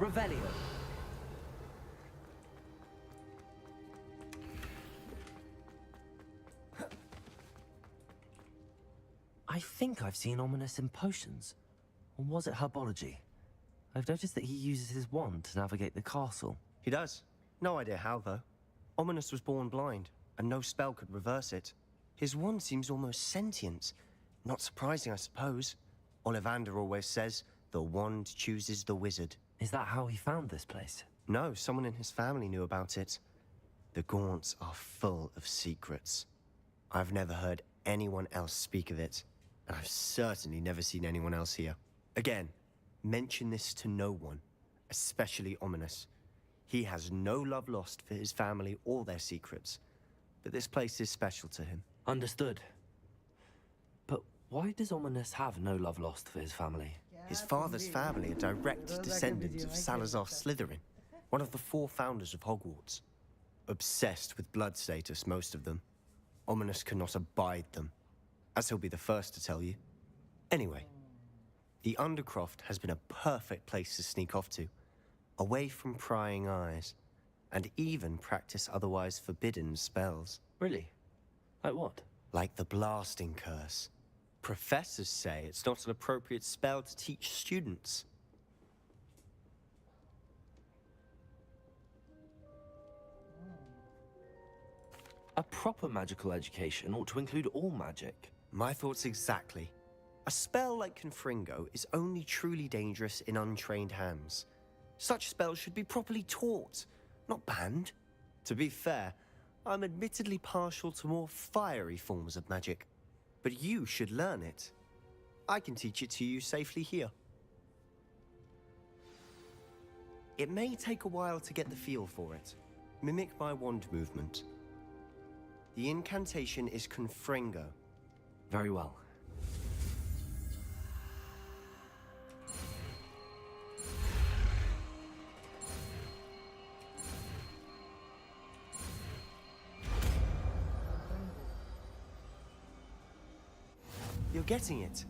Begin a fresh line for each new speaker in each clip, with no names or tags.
Revelio. I think I've seen ominous in potions. Or was it herbology? I've noticed that he uses his wand to navigate the castle.
He does. No idea how, though. Ominous was born blind, and no spell could reverse it. His wand seems almost sentient. Not surprising, I suppose. Ollivander always says, the wand chooses the wizard.
Is that how he found this place?
No, someone in his family knew about it. The Gaunts are full of secrets. I've never heard anyone else speak of it, and I've certainly never seen anyone else here. Again, mention this to no one, especially Ominous. He has no love lost for his family or their secrets, but this place is special to him.
Understood. But why does Ominous have no love lost for his family?
His father's family are direct descendants of Salazar Slytherin, one of the 4 founders of Hogwarts. Obsessed with blood status, most of them. Ominous cannot abide them, as he'll be the first to tell you. Anyway, the Undercroft has been a perfect place to sneak off to, away from prying eyes, and even practice otherwise forbidden spells.
Really? Like what?
Like the Blasting Curse. Professors say it's not an appropriate spell to teach students.
A proper magical education ought to include all magic.
My thoughts exactly. A spell like Confringo is only truly dangerous in untrained hands. Such spells should be properly taught, not banned. To be fair, I'm admittedly partial to more fiery forms of magic. But you should learn it. I can teach it to you safely here. It may take a while to get the feel for it. Mimic my wand movement. The incantation is Confringo.
Very well.
You're getting it.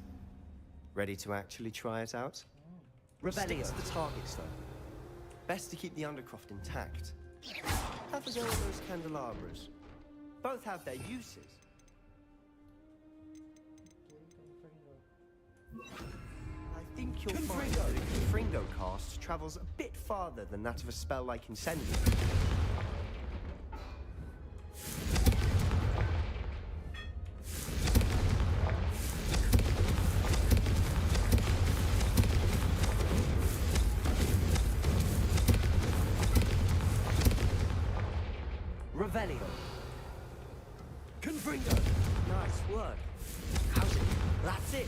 Ready to actually try it out? Stick to the targets, though. Best to keep the Undercroft intact. Have a go at those candelabras. Both have their uses. I think you'll find that a Confringo cast travels a bit farther than that of a spell like Incendiary.
Revelio.
Confringo! Nice work. How's it? That's it.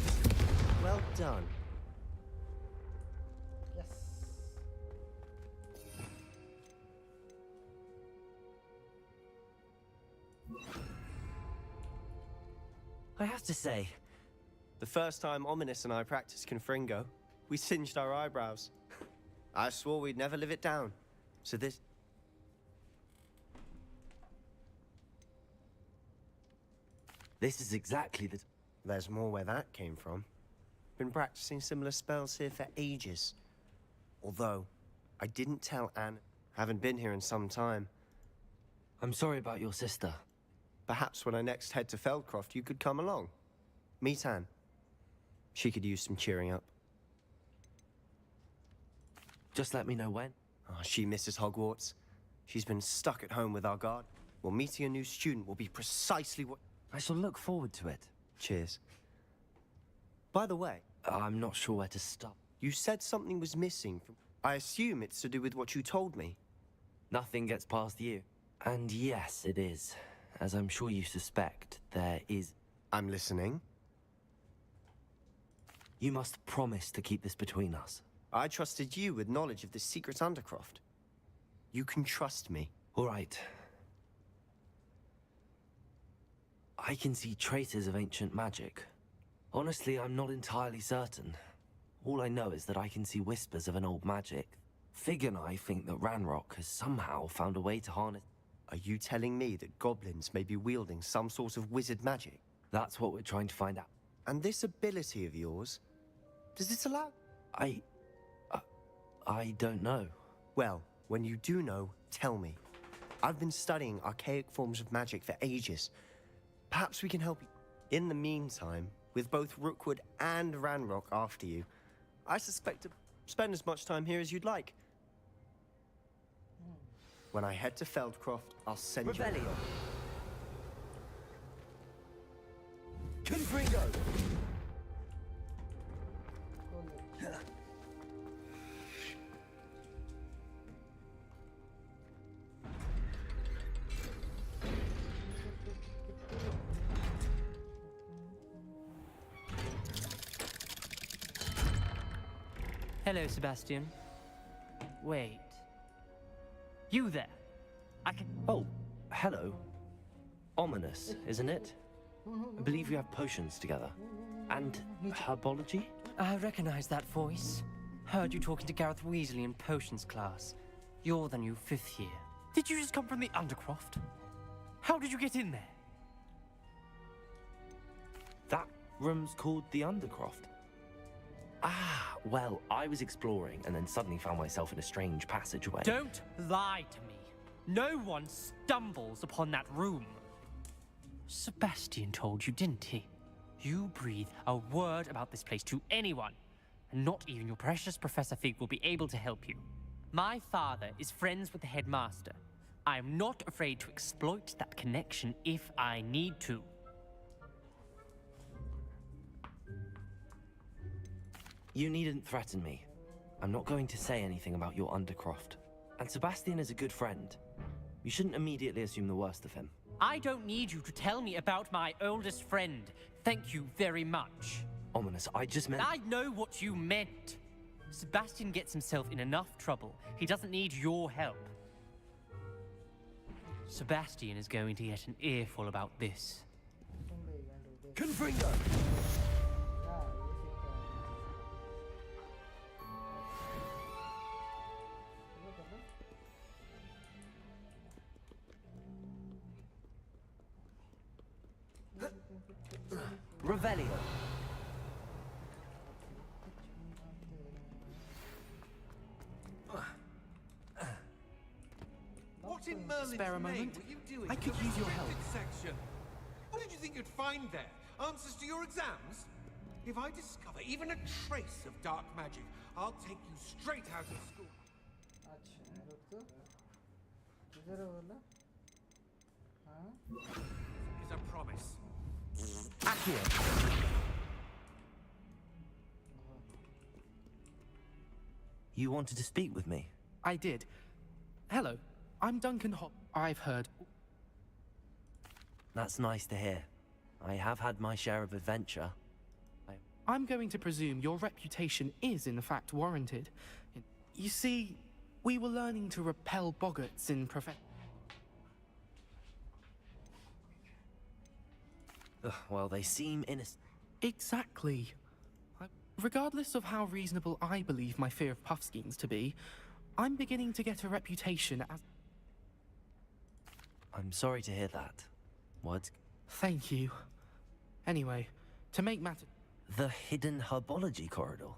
Well done.
Yes.
I have to say,
The first time Ominous and I practiced Confringo, we singed our eyebrows. I swore we'd never live it down. So this...
this is exactly the...
There's more where that came from. Been practicing similar spells here for ages. Although, I didn't tell Anne. Haven't been here in some time.
I'm sorry about your sister.
Perhaps when I next head to Feldcroft, you could come along. Meet Anne. She could use some cheering up.
Just let me know when.
Oh, she misses Hogwarts. She's been stuck at home with our guard. Well, meeting a new student will be precisely what...
I shall look forward to it.
Cheers. By the way,
I'm not sure where to stop.
you said something was missing from... I assume it's to do with what you told me.
Nothing gets past you. And yes, it is. As I'm sure you suspect, there is...
I'm listening.
You must promise to keep this between us.
I trusted you with knowledge of the secret Undercroft. You can trust me.
All right. I can see traces of ancient magic. Honestly, I'm not entirely certain. All I know is that I can see whispers of an old magic. Fig and I think that Ranrock has somehow found a way to harness...
Are you telling me that goblins may be wielding some sort of wizard magic?
That's what we're trying to find out.
And this ability of yours, does it allow...
I don't know.
Well, when you do know, tell me. I've been studying archaic forms of magic for ages. Perhaps we can help you. In the meantime, with both Rookwood and Ranrock after you, I suspect to spend as much time here as you'd like. When I head to Feldcroft, I'll send
Revelio.
you...
Confringo!
Hello, Sebastian. Wait. You there? I can...
Oh, hello. Ominous, isn't it? I believe you have potions together. And herbology?
I recognize that voice. Heard you talking to Gareth Weasley in potions class. You're the new 5th year. Did you just come from the Undercroft? How did you get in there?
That room's called the Undercroft. Ah, well, I was exploring and then suddenly found myself in a strange passageway.
Don't lie to me. No one stumbles upon that room. Sebastian told you, didn't he? You breathe a word about this place to anyone, and not even your precious Professor Fig will be able to help you. My father is friends with the headmaster. I am not afraid to exploit that connection if I need to.
You needn't threaten me. I'm not going to say anything about your Undercroft. And Sebastian is a good friend. You shouldn't immediately assume the worst of him.
I don't need you to tell me about my oldest friend. Thank you very much.
Ominous, I just meant...
I know what you meant. Sebastian gets himself in enough trouble. He doesn't need your help. Sebastian is going to get an earful about this.
Confringo! Revelio.
What in Merlin's
Spare a
name
moment?
were you doing?
I could
in the
use your help.
restricted section? What did you think you'd find there? Answers to your exams? If I discover even a trace of dark magic, I'll take you straight out of school.
अच्छा रुक तो किधर है बोला हाँ
Is a promise.
Accio. You wanted to speak with me?
I did. Hello, I'm Duncan Hop. I've heard.
That's nice to hear. I have had my share of adventure.
I'm going to presume your reputation is in fact warranted. You see, we were learning to repel boggarts in
Well, they seem innocent.
Exactly. Regardless of how reasonable I believe my fear of puff schemes to be, I'm beginning to get a reputation as...
I'm sorry to hear that. Words...
Thank you. Anyway, to make matters...
The hidden herbology corridor.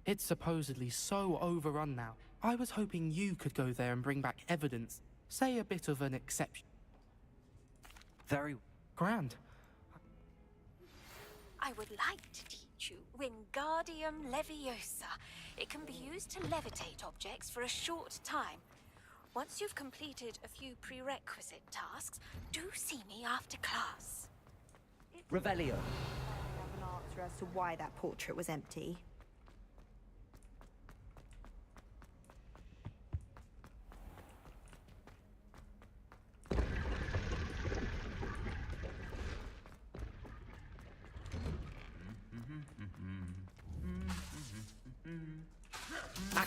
It's supposedly so overrun now. I was hoping you could go there and bring back evidence. Say a bit of an exception.
Very...
Grand.
I would like to teach you Wingardium Leviosa. It can be used to levitate objects for a short time. Once you've completed a few prerequisite tasks, do see me after class.
Revelio.
I have an answer as to why that portrait was empty.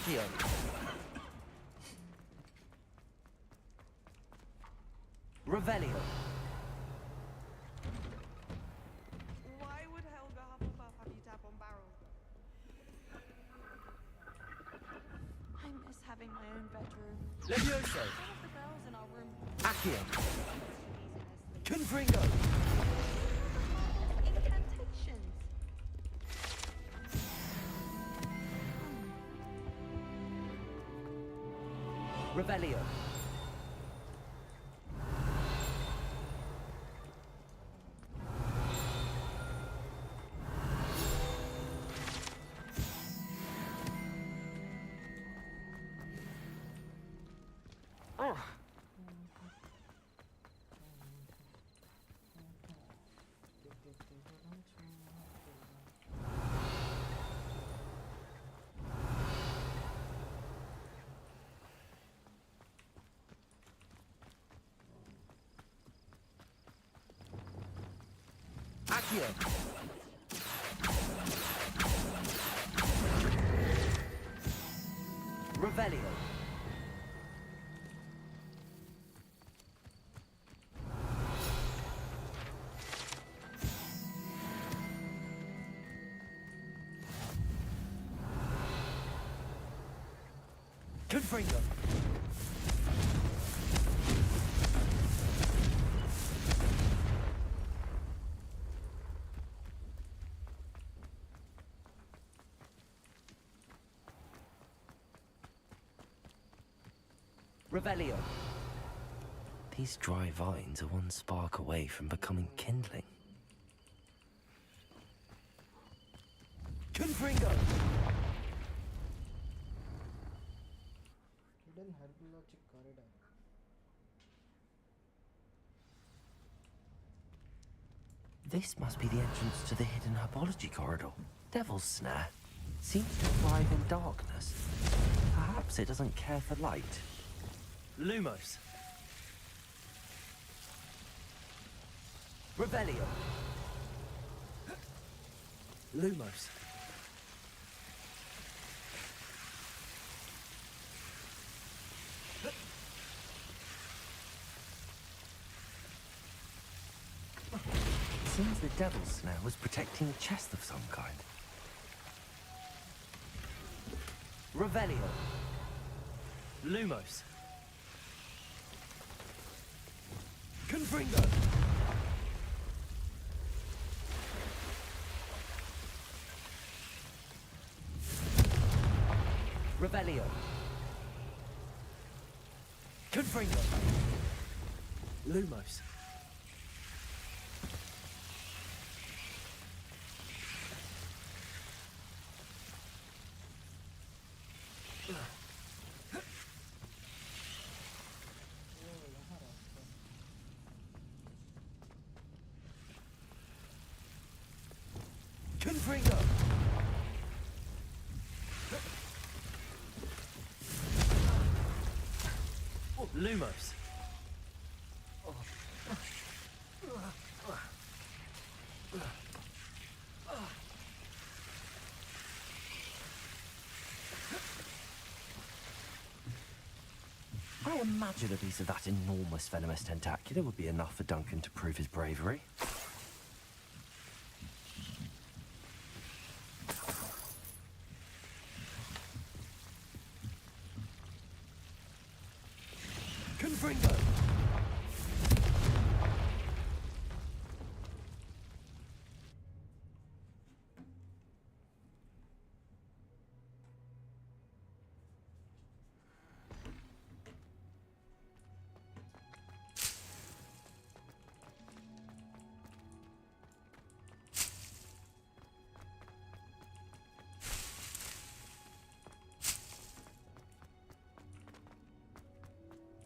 Accio. Revelio.
Why would Helga Hufflepuff have you tap on barrels? I miss having my own bedroom.
Levioso.
One of the girls in our room.
Accio.
Easy
Confringo.
Incantations.
Revelio. Accio. Revelio. Confringo. Revelio. These dry vines are one spark away from becoming kindling. Confringo.
Hidden herbologic corridor.
This must be the entrance to the hidden herbology corridor. Devil's Snare. Seems to thrive in darkness. Perhaps it doesn't care for light. Lumos. Revelio. Lumos. Seems the Devil's Snare was protecting a chest of some kind. Revelio. Lumos. Confringo. Revelio. Confringo. Lumos. Confringo. Lumos. I imagine a piece of that enormous venomous tentacular would be enough for Duncan to prove his bravery. Confringo!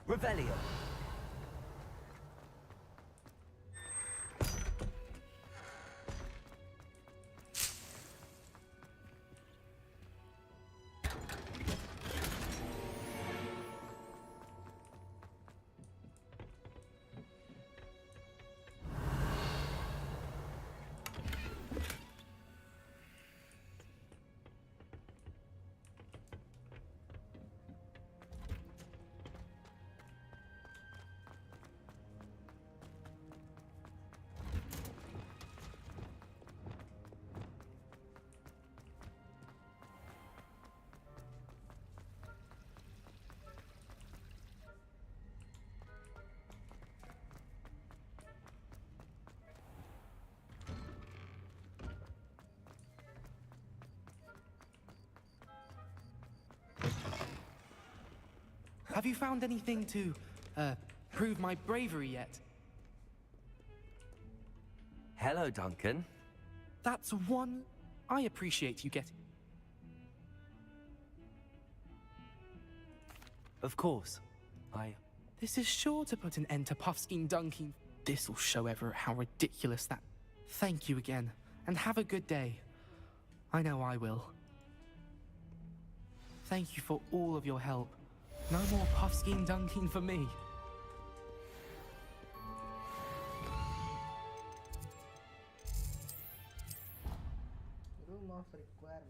Revelio.
Have you found anything to, prove my bravery yet?
Hello, Duncan.
That's one I appreciate you getting.
Of course.
This is sure to put an end to Puffskein Dunking. This'll show Everett how ridiculous that. Thank you again, and have a good day. I know I will. Thank you for all of your help. No more Puffskein Dunking for me.
Room of requirement.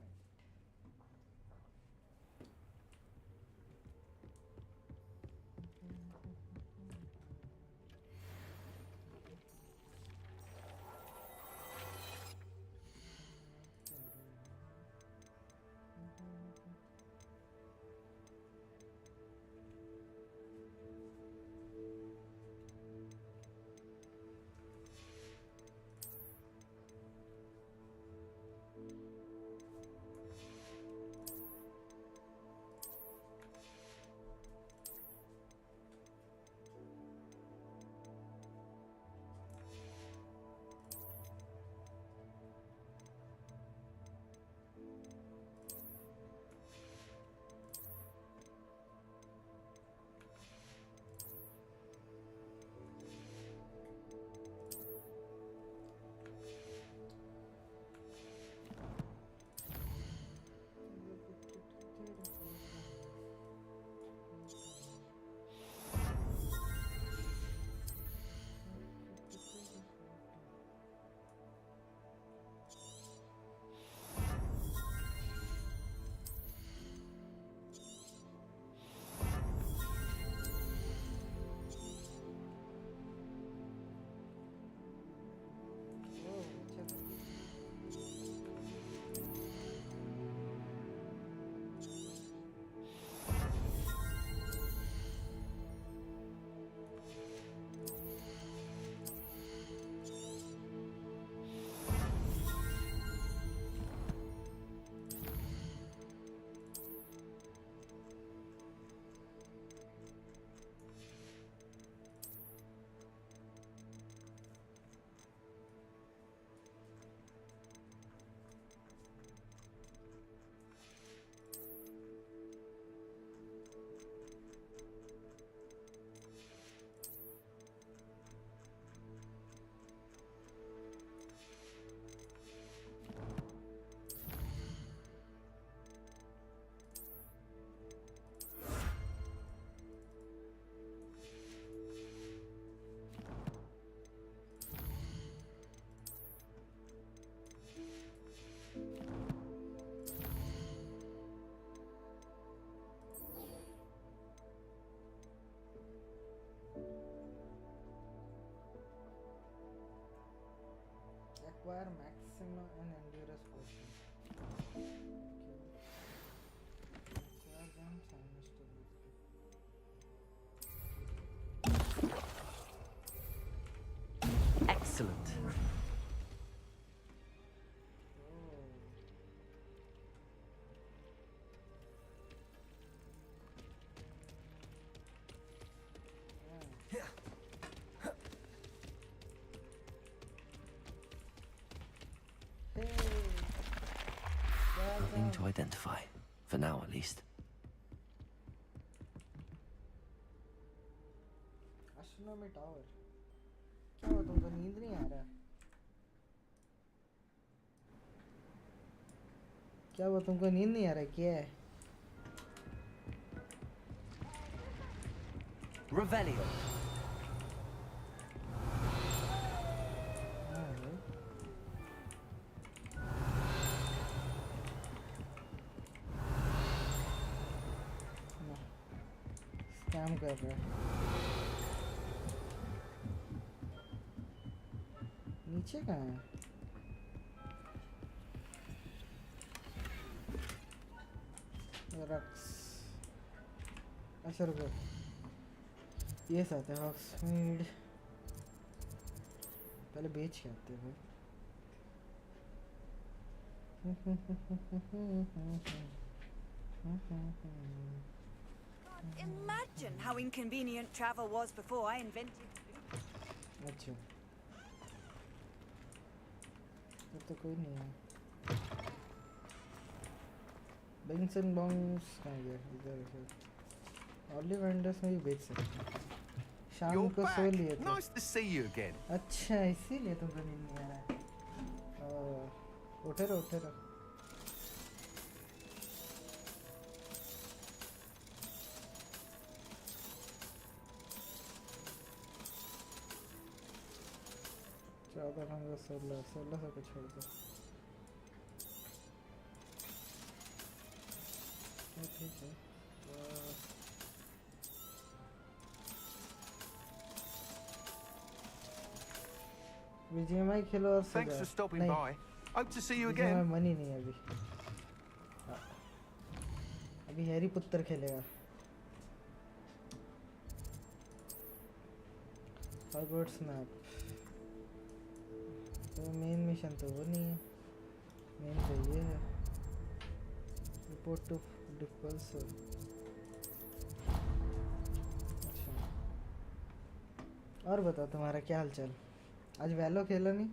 Acquire maximum and endurance potion. Okay. Acquire them simultaneously.
Excellent. Nothing to identify. For now, at least.
Astronomy tower. क्या हुआ तुमको नींद नहीं आ रहा? क्या हुआ तुमको नींद नहीं आ रहा क्या है?
Revelio.
काम कर रहा है नीचे कहाँ है रक्स अच्छा रुको ये साथ है ऑक्सफील्ड पहले बेच के आते हैं
imagine how inconvenient travel was before I invented.
अच्छा तो कोई नहीं है बेंसन बॉम्ब्स कहाँ गया इधर है ऑलिव वेंडर्स में भी बेच सकते हैं शाम
You're
को सो
back.
लिए थे
Nice to see you again.
अच्छा इसीलिए तुमको नींद नहीं आ रहा है उठे रहो उठे रहो चौदह पंद्रह सोलह सोलह सौ को छोड़ दो ठीक है बीजीएमआई खेलो और
Thanks for stopping by. Hope to see you again.
BGMI money नहीं है अभी अभी हैरी पुत्र खेलेगा हॉगवर्ट्स मैप तो मेन मिशन तो वो नहीं है मेन तो ये है रिपोर्ट टू डिफल्सर अच्छा और बताओ तुम्हारा क्या हालचाल आज वैलो खेला नहीं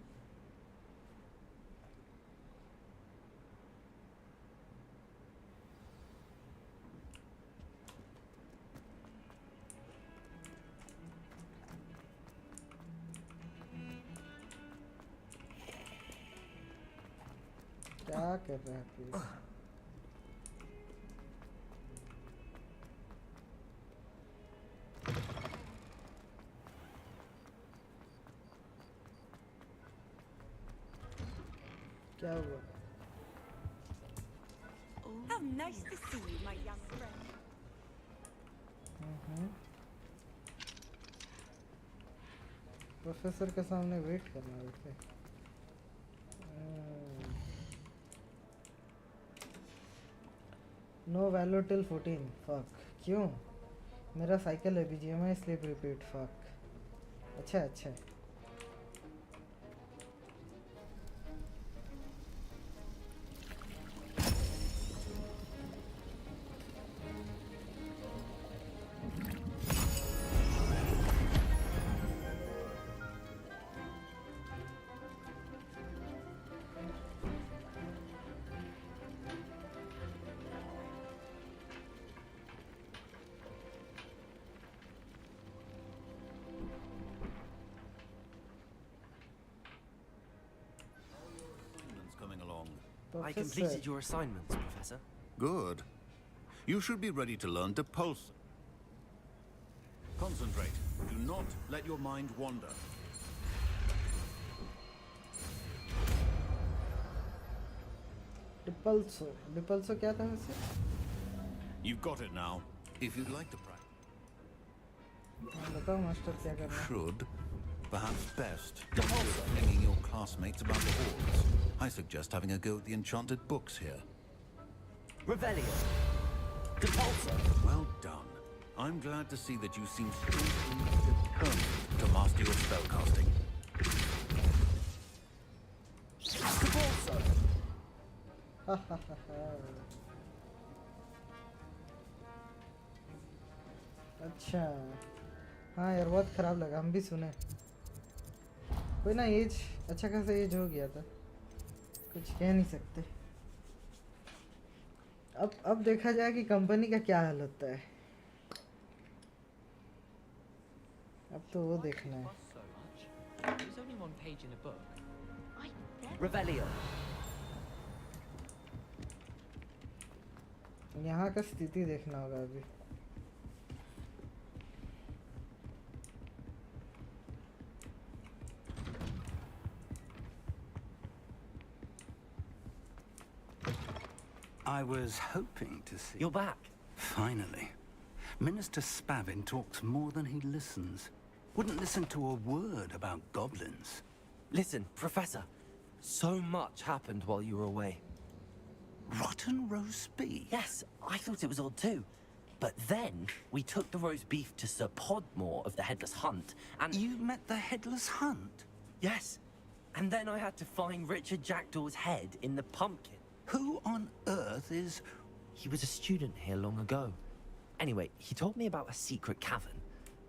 क्या कर रहा है तू क्या हुआ
How nice to see you, my young friend.
Professor के सामने वेट करना है नो वैलो टिल 14 फक क्यों मेरा साइकिल है बीजीएमआई इसलिए रिपीट फक अच्छा अच्छा
Coming along.
I completed your assignments, Professor.
Good. You should be ready to learn to pulse. Concentrate. Do not let your mind wander.
डिपल्सो क्या था वैसे
You've got it now. If you'd like to practice.
बताओ master क्या करना है
Should. Perhaps best. Don't go flinging your classmates about the halls. I suggest having a go at the enchanted books here.
Revelio. Depulso.
Well done. I'm glad to see that you seem strongly determined to master your spellcasting.
Depulso.
अच्छा हाँ यार बहुत खराब लगा हम भी सुने कोई ना एज अच्छा खासा एज हो गया था कुछ कह नहीं सकते अब देखा जाए कि कंपनी का क्या हाल होता है अब तो वो देखना है
There's only one page in a book.
Revelio.
यहाँ का स्थिति देखना होगा अभी
I was hoping to see...
You're back.
Finally. Minister Spavin talks more than he listens. Wouldn't listen to a word about goblins.
Listen, Professor. So much happened while you were away.
Rotten roast beef?
Yes, I thought it was odd too. But then, we took the roast beef to Sir Podmore of the Headless Hunt, and...
You met the Headless Hunt?
Yes. And then I had to find Richard Jackdaw's head in the pumpkin.
Who on earth is...
He was a student here long ago. Anyway, he told me about a secret cavern.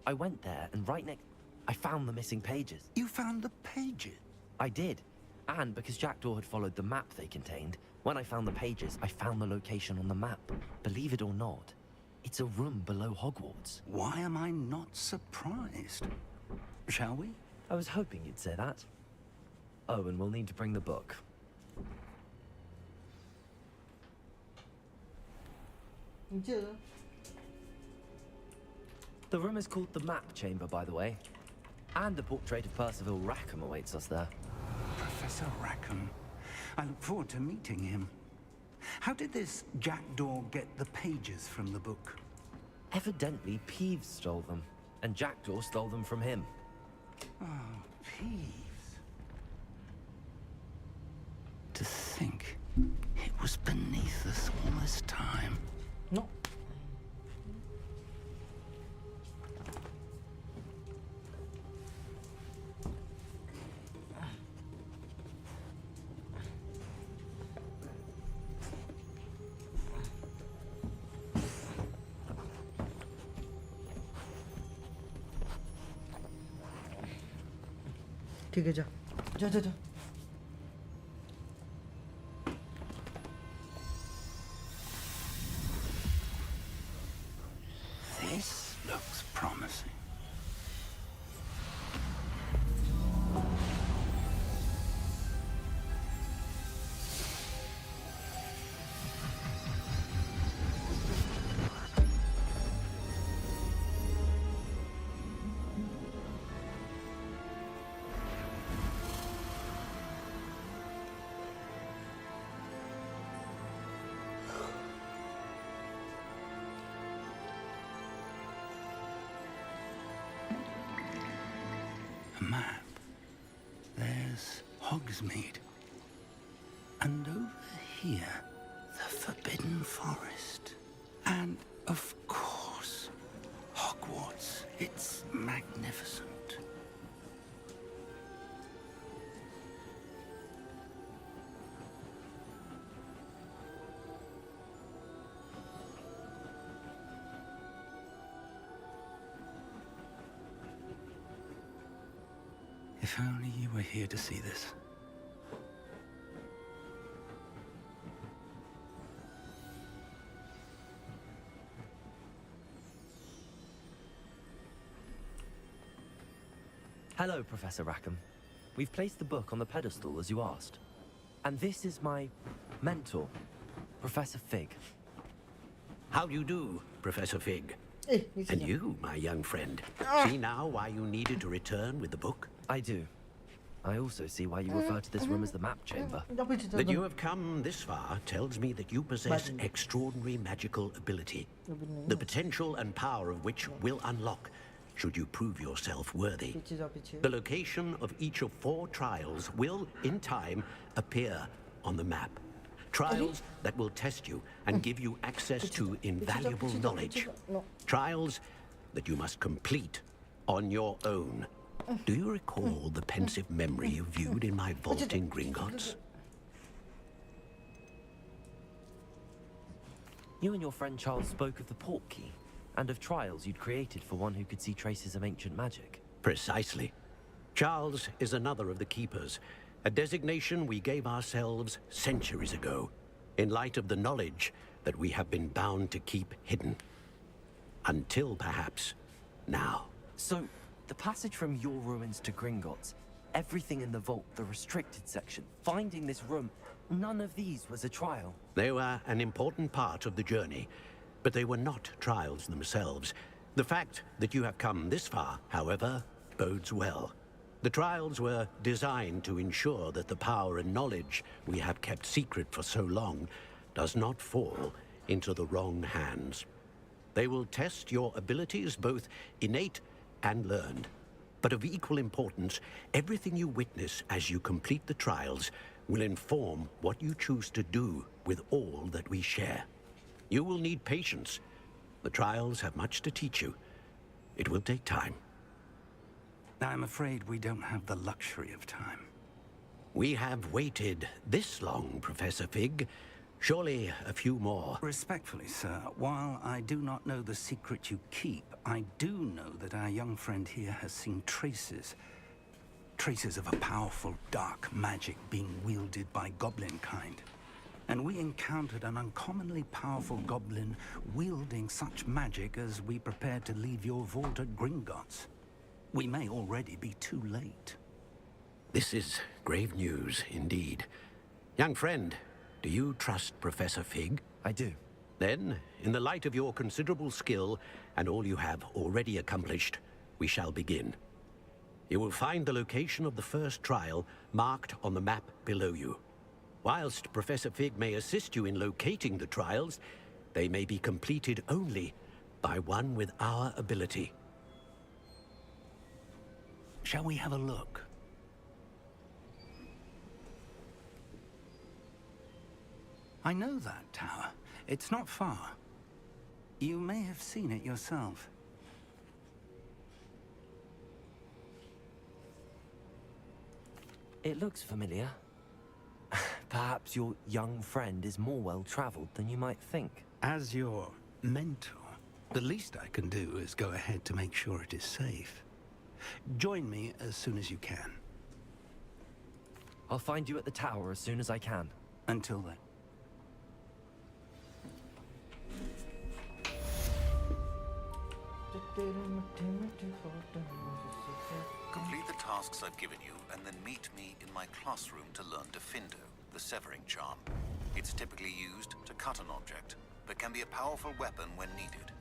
I went there, and right next, I found the missing pages.
You found the pages?
I did. And because Jackdaw had followed the map they contained, when I found the pages, I found the location on the map. Believe it or not, it's a room below Hogwarts.
Why am I not surprised? Shall we?
I was hoping you'd say that. Oh, and we'll need to bring the book. The room is called the Map Chamber, by the way. And a portrait of Percival Rackham awaits us there.
Professor Rackham. I look forward to meeting him. How did this Jackdaw get the pages from the book?
Evidently, Peeves stole them, and Jackdaw stole them from him.
Oh, Peeves. To think it was beneath us all this time.
No. ठीक है जा जा जा जा
This looks promising. Map. There's Hogsmeade. And over here, the Forbidden Forest. And, of course, Hogwarts. It's magnificent. If only you were here to see this.
Hello, Professor Rackham. We've placed the book on the pedestal, as you asked. And this is my mentor, Professor Fig.
How do you do, Professor Fig? And you, my young friend. See now why you needed to return with the book?
I do. I also see why you refer to this room as the Map Chamber.
That you have come this far tells me that you possess extraordinary magical ability, the potential and power of which will unlock should you prove yourself worthy. The location of each of 4 trials will, in time, appear on the map. Trials that will test you and give you access to invaluable knowledge. Trials that you must complete on your own. Do you recall the pensive memory you viewed in my vault in Gringotts?
You and your friend Charles spoke of the Portkey, and of trials you'd created for one who could see traces of ancient magic.
Precisely. Charles is another of the Keepers, a designation we gave ourselves centuries ago, in light of the knowledge that we have been bound to keep hidden. Until, perhaps, now.
So, the passage from your ruins to Gringotts, everything in the vault, the restricted section, finding this room, none of these was a trial.
They were an important part of the journey, but they were not trials themselves. The fact that you have come this far, however, bodes well. The trials were designed to ensure that the power and knowledge we have kept secret for so long does not fall into the wrong hands. They will test your abilities, both innate and learned. But of equal importance, everything you witness as you complete the trials will inform what you choose to do with all that we share. You will need patience. The trials have much to teach you. It will take time.
I'm afraid we don't have the luxury of time.
We have waited this long, Professor Fig, Surely a few more.
Respectfully, sir, while I do not know the secret you keep, I do know that our young friend here has seen traces. Traces of a powerful dark magic being wielded by goblin kind. And we encountered an uncommonly powerful goblin wielding such magic as we prepared to leave your vault at Gringotts. We may already be too late.
This is grave news indeed. Young friend, do you trust Professor Fig?
I do.
Then, in the light of your considerable skill and all you have already accomplished, we shall begin. You will find the location of the first trial marked on the map below you. Whilst Professor Fig may assist you in locating the trials, they may be completed only by one with our ability.
Shall we have a look? I know that tower. It's not far. You may have seen it yourself.
It looks familiar. Perhaps your young friend is more well-traveled than you might think.
As your mentor, the least I can do is go ahead to make sure it is safe. Join me as soon as you can.
I'll find you at the tower as soon as I can.
Until then.
Complete the tasks I've given you, and then meet me in my classroom to learn Defindo, the severing charm. It's typically used to cut an object, but can be a powerful weapon when needed.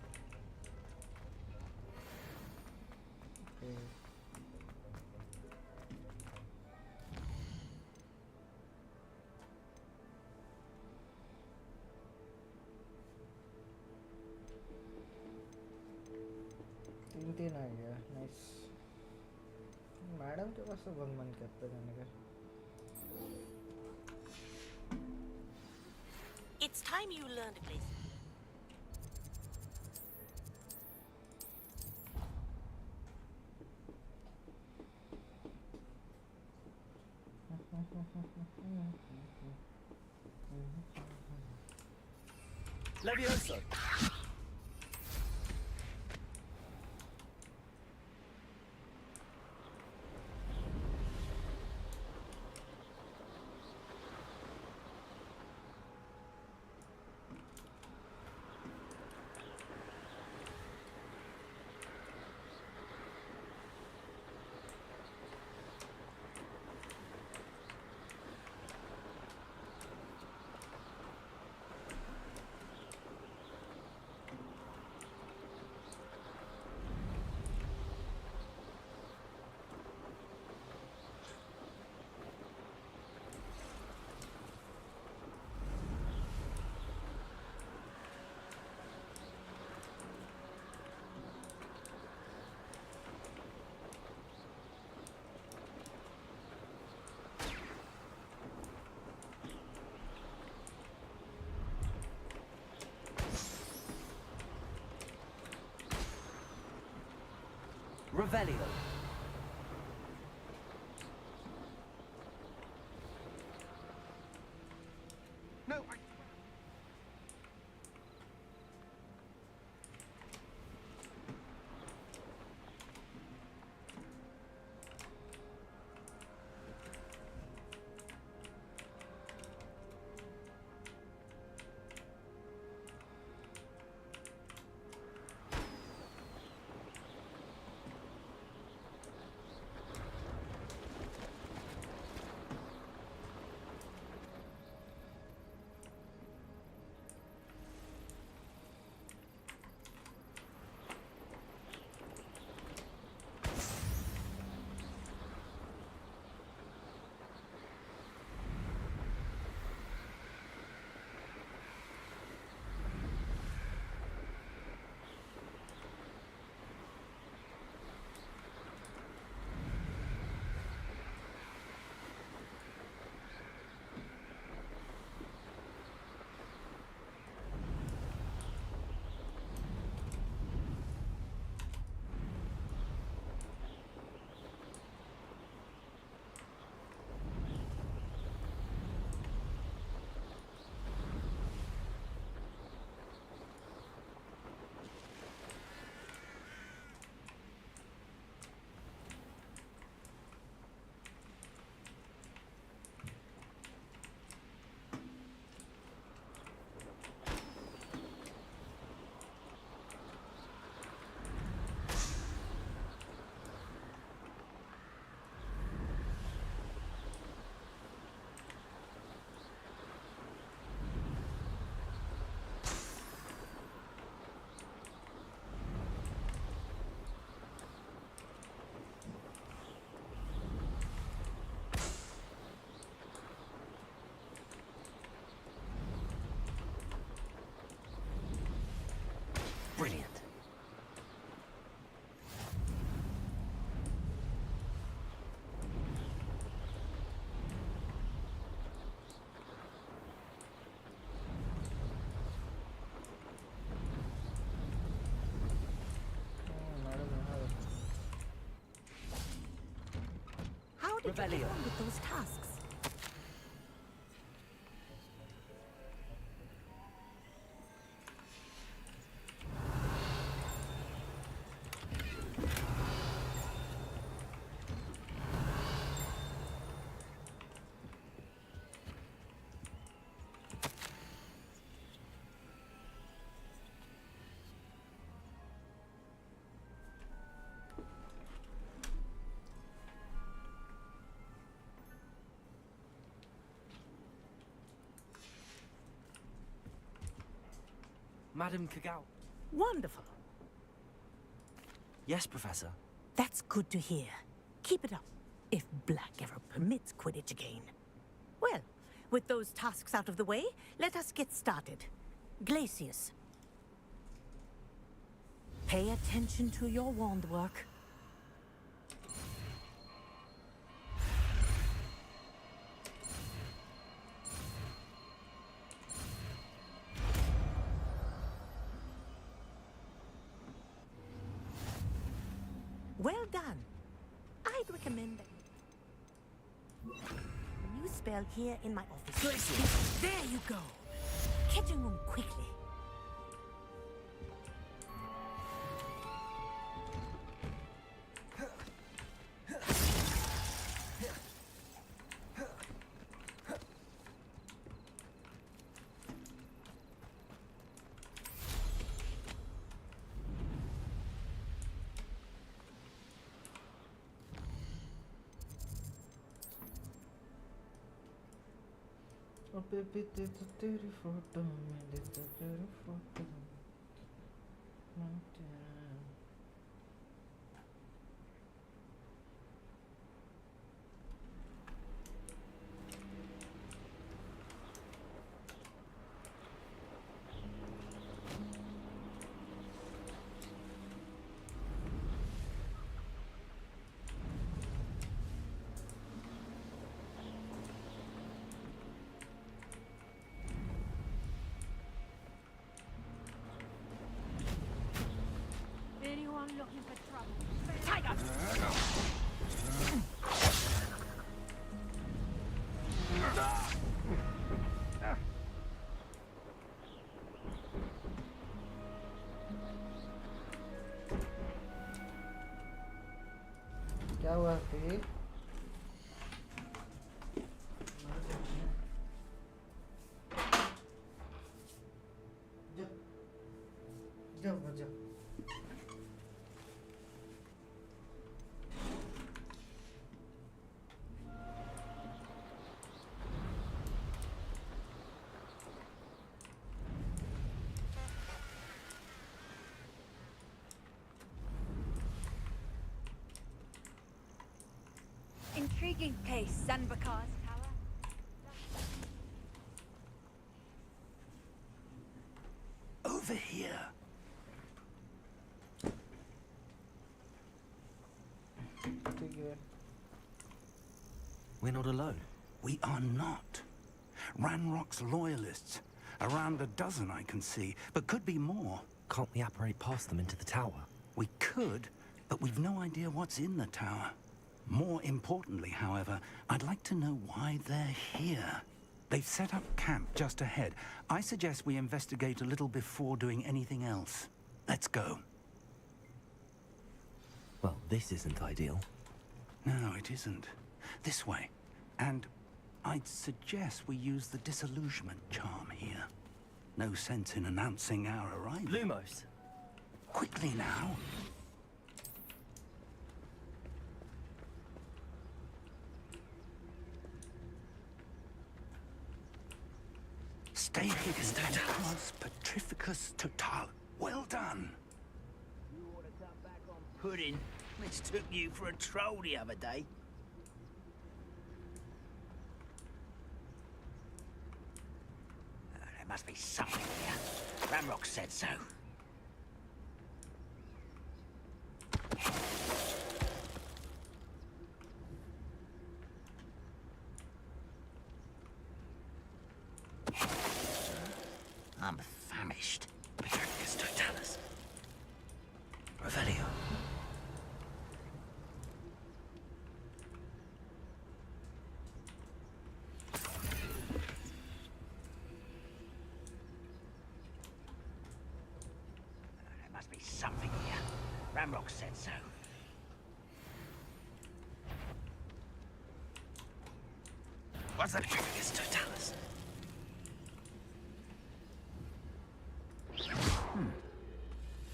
तीन आ गया nice madam के पास तो बहुत मन करता है जाने का
It's time you learned a place.
Levioso! Revelio.
No,
Brilliant.
How did you get on with those tasks?
Madam Kagao.
Wonderful.
Yes, Professor.
That's good to hear. Keep it up, if Black ever permits Quidditch again. Well, with those tasks out of the way, let us get started. Glacius. Pay attention to your wand work. Well done. I'd recommend that. New spell here in my office. There you go. Catching them quickly.
Oh baby, did the dirty photo, man, did the dirty photo.
Anyone looking for trouble? Tiger!
क्या हुआ फिर? जाओ जाओ जाओ
Intriguing place, Sanbakar's tower.
Over here.
ठीक है
We're not alone.
We are not. Ranrock's loyalists. Around a dozen I can see, but could be more.
Can't we apparate past them into the tower?
We could, but we've no idea what's in the tower. More importantly, however, I'd like to know why they're here. They've set up camp just ahead. I suggest we investigate a little before doing anything else. Let's go.
Well, this isn't ideal.
No, it isn't. This way. And I'd suggest we use the disillusionment charm here. No sense in announcing our arrival.
Lumos.
Quickly now. Stay hidden and cause Petrificus total. Well done.
You ought to cut back on pudding, which took you for a troll the other day. There must be something here. Ranrock said so. finished.
Protagonist totalis. Revelio.
There must be something here. Ramrock said so.
What's that? Protagonist totalis.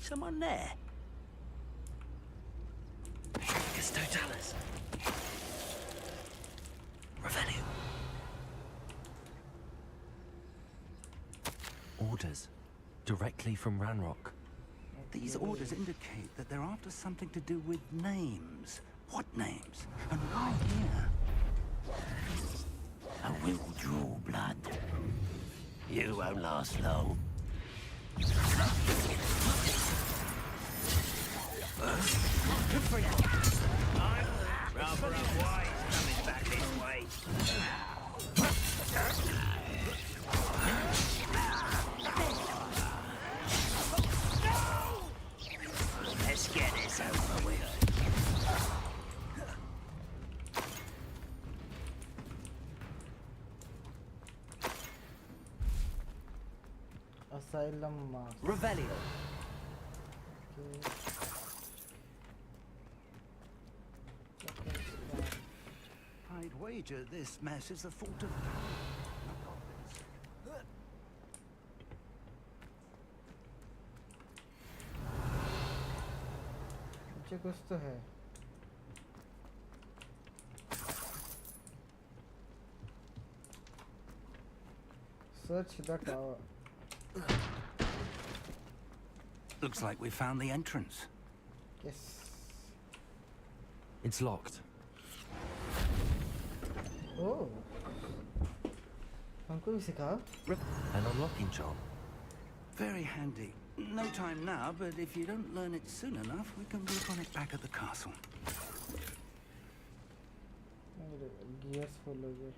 Someone there.
Protagonist totalis. Revelio. Orders. Directly from Ranrock.
These orders indicate that they're after something to do with names. What names? And why here?
I will draw blood. You won't last long. Rather unwise coming back this way. Let's get this over with.
Asylum mask.
Revelio.
I'd wager this mess is the fault of...
पीछे कुछ तो है. Search the tower.
Looks like we found the entrance.
Yes.
It's locked.
Oh. हमको भी सिखा.
An unlocking charm.
Very handy. No time now, but if you don't learn it soon enough, we can work on it back at the castle.
Gears full हो गए.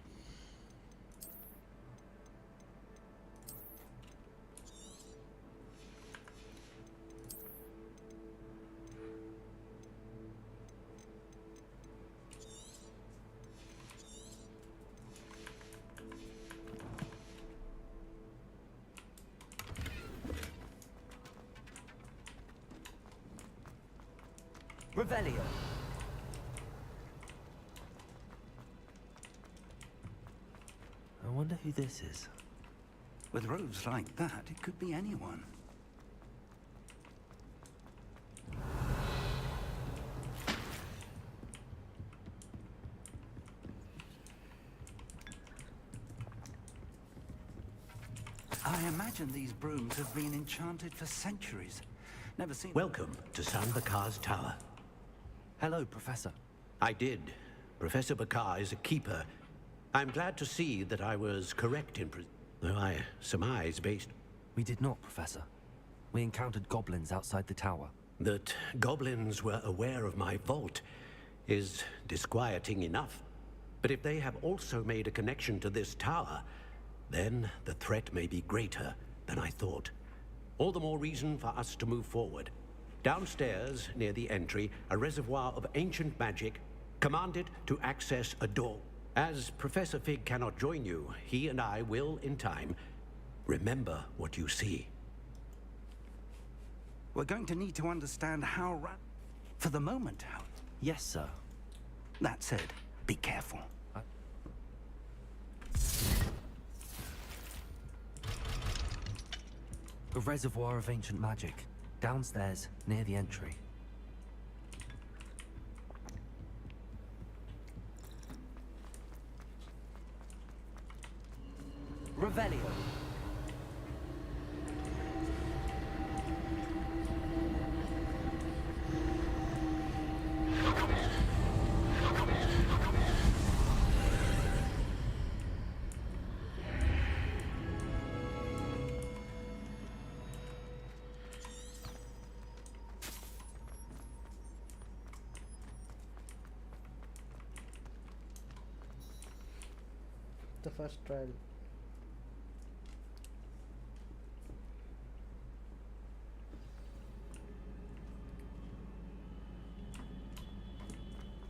Revelio. I wonder who this is.
With robes like that, it could be anyone. I imagine these brooms have been enchanted for centuries. Never seen...
Welcome to San Bakar's tower.
Hello, Professor.
I did. Professor Bakar is a keeper. I'm glad to see that I was correct in though I surmise based...
We did not, Professor. We encountered goblins outside the tower.
That goblins were aware of my vault is disquieting enough. But if they have also made a connection to this tower, then the threat may be greater than I thought. All the more reason for us to move forward. Downstairs, near the entry, a reservoir of ancient magic commanded to access a door. As Professor Fig cannot join you, he and I will, in time, remember what you see.
We're going to need to understand how... For the moment, how...
Yes, sir.
That said, be careful.
A reservoir of ancient magic. Downstairs, near the entry. Revelio.
The first trial.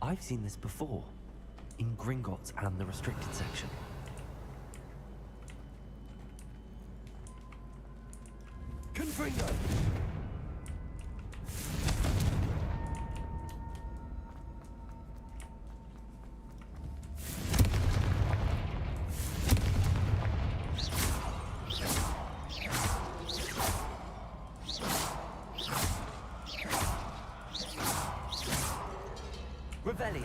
I've seen this before, in Gringotts and the restricted section. Confringo! Revelio.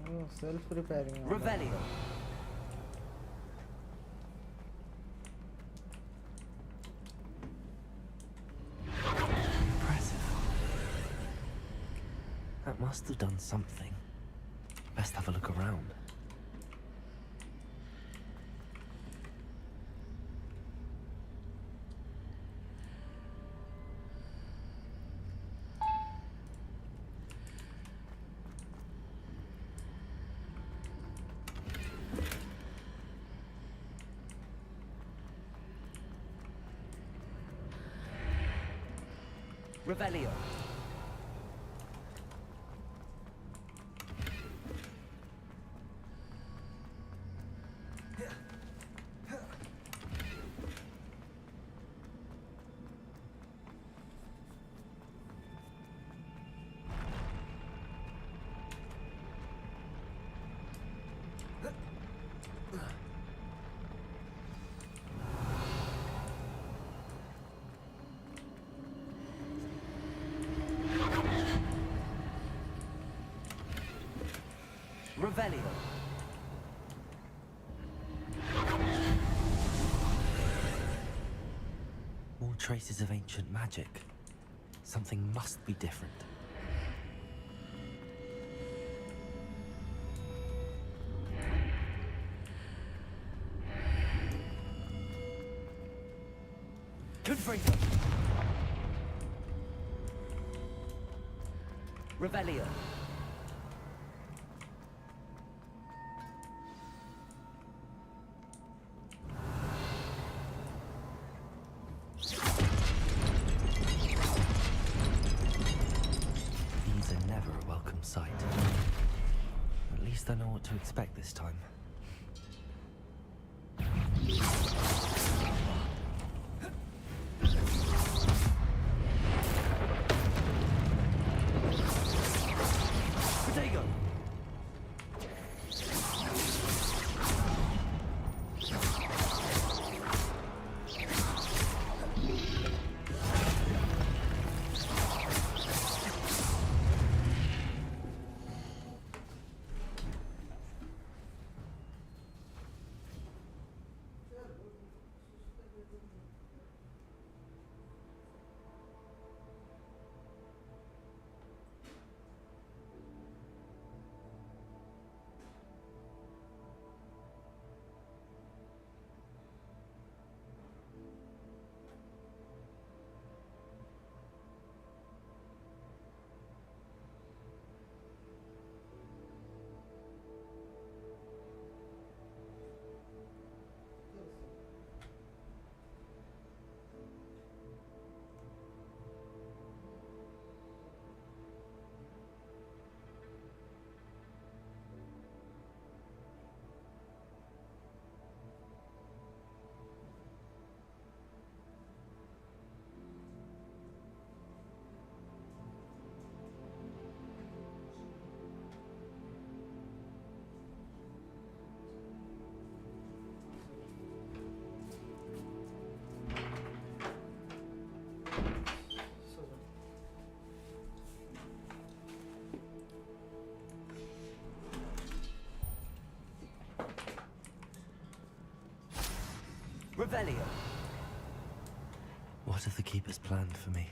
Oh, self-repairing.
Revelio. That must have done something. Best have a look around. Revelio. Revelio. More traces of ancient magic. Something must be different. Confringo. Revelio. Sight. At least I know what to expect this time. Potato! Revelio. What have the Keepers planned for me?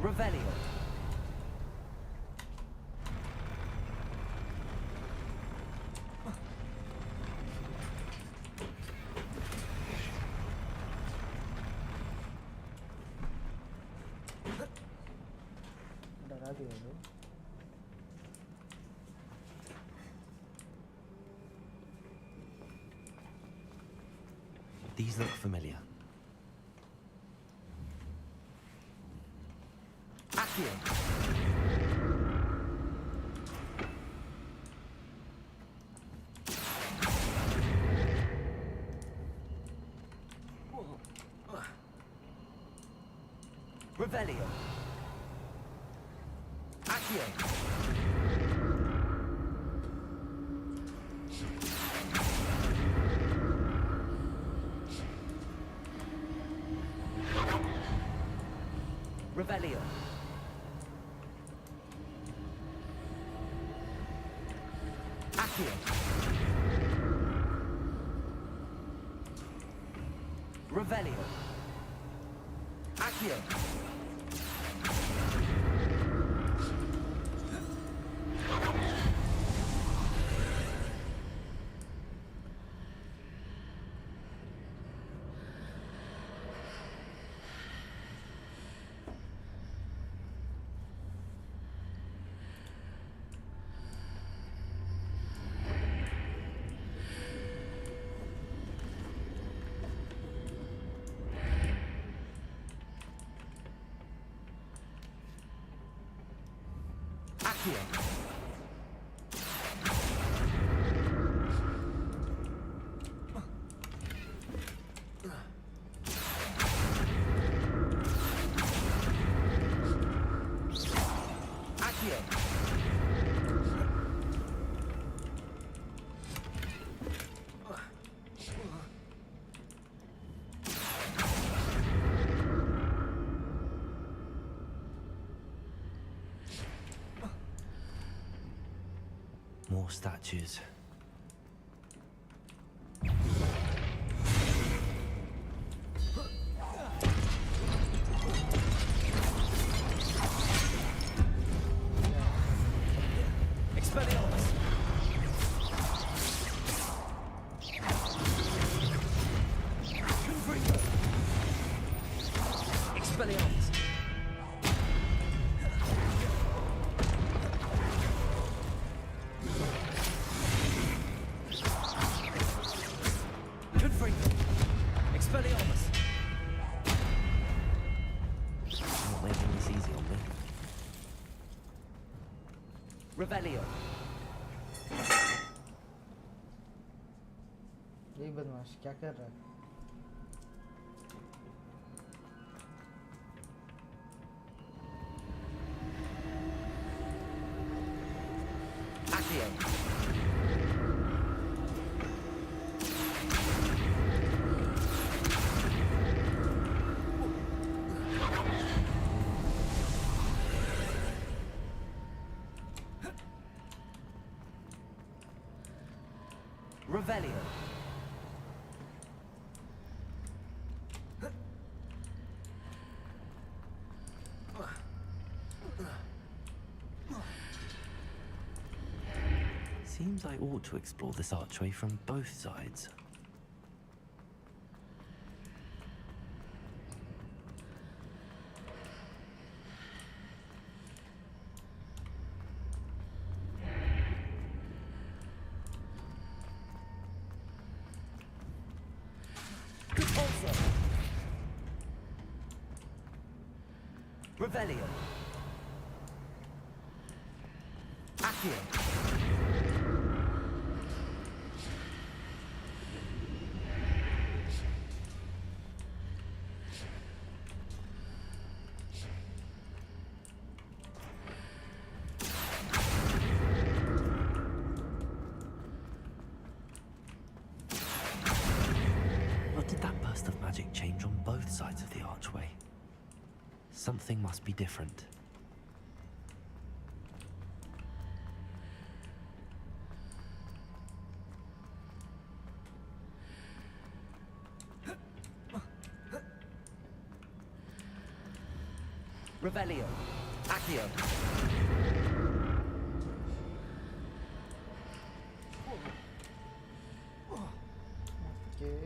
Revelio. These look familiar. Accio! Revelio. Accio. Revelio. Accio. Revelio. Accio. Accio. Accio. More statues. Expelliarmus! Confringo! Expelliarmus! Confringo! Expelliarmus! You're not making this easy on me. Revelio!
ये बदमाश क्या कर रहा है?
Accio! Revelio! Seems I ought to explore this archway from both sides. Revelio. Accio. What did that burst of magic change on both sides of the archway? Something must be different. Revelio. Accio.
Okay.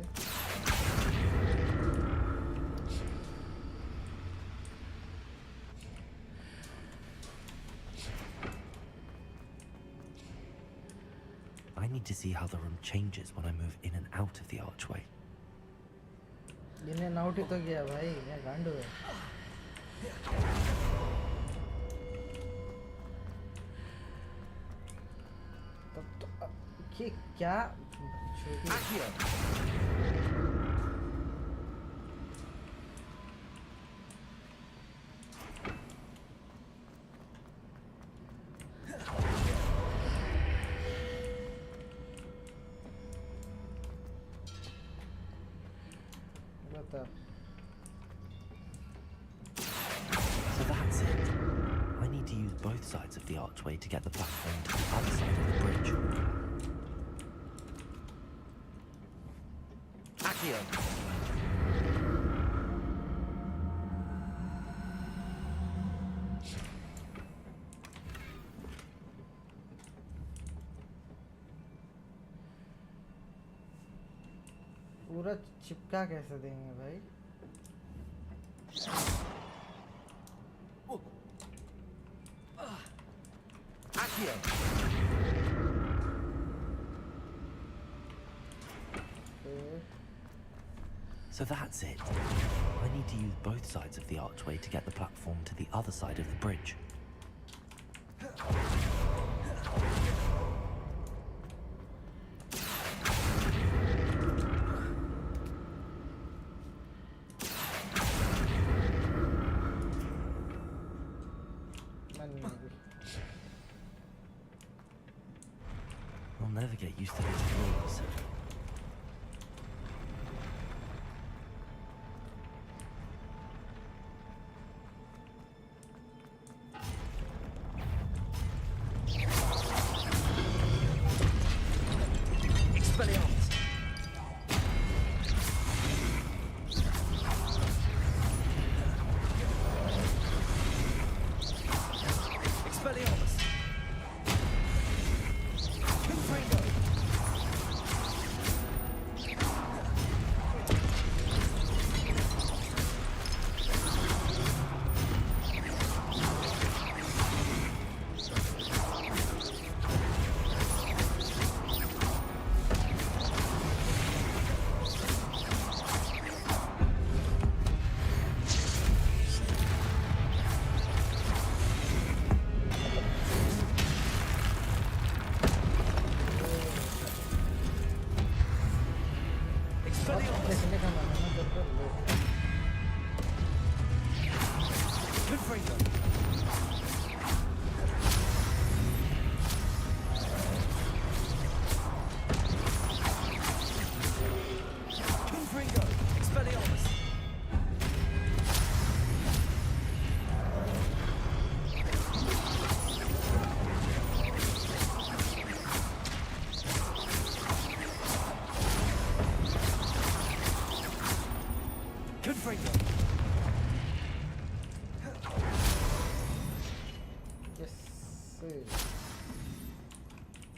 I need to see how the room changes when I move in and out of the archway.
इन्हें out ही तो किया भाई, ये गांडू है। तब तो ये क्या
So that's it. I need to use both sides of the archway to get the platform to the other side of the bridge. Accio!
पूरा चिपका कैसे देंगे भाई?
Accio! So that's it. I need to use both sides of the archway to get the platform to the other side of the bridge. I'll never get used to these rules.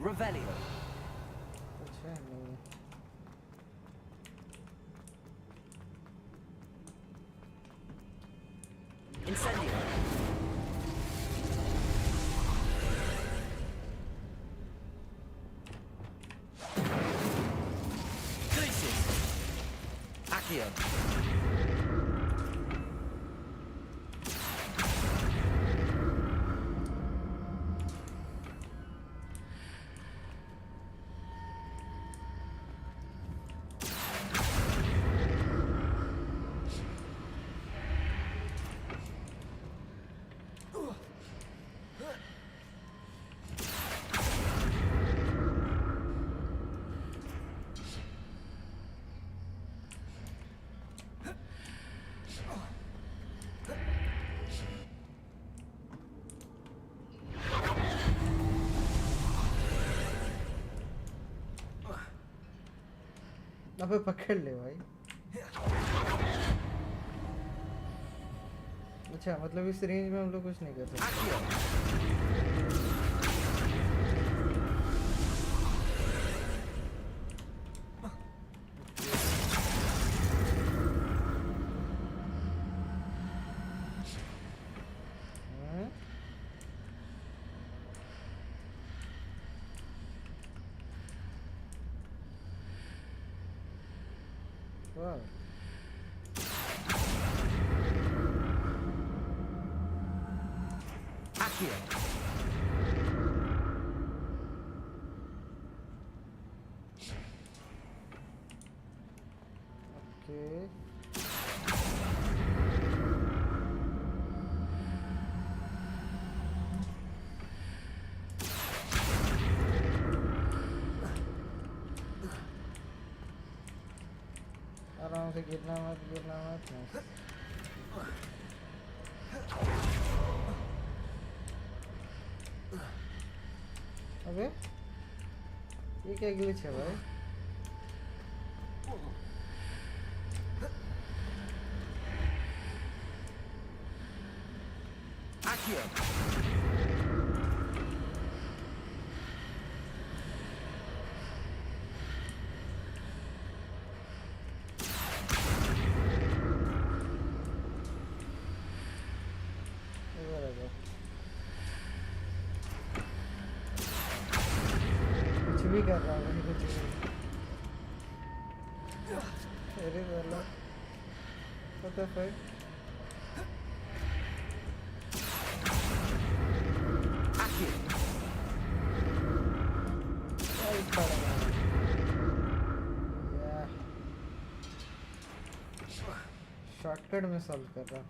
Revelio.
कुछ है नहीं।
Incendio. Glacius. Accio.
अबे पकड़ ले भाई। अच्छा मतलब इस रेंज में हम लोग कुछ नहीं कर सकते। Okay. आराम से गिरना मत Nice. अबे ये क्या ग्लिच है भाई? कुछ भी कर रहा हूँ कुछ भी अरे वाला what the fuck शॉर्टकट में सॉल्व कर रहा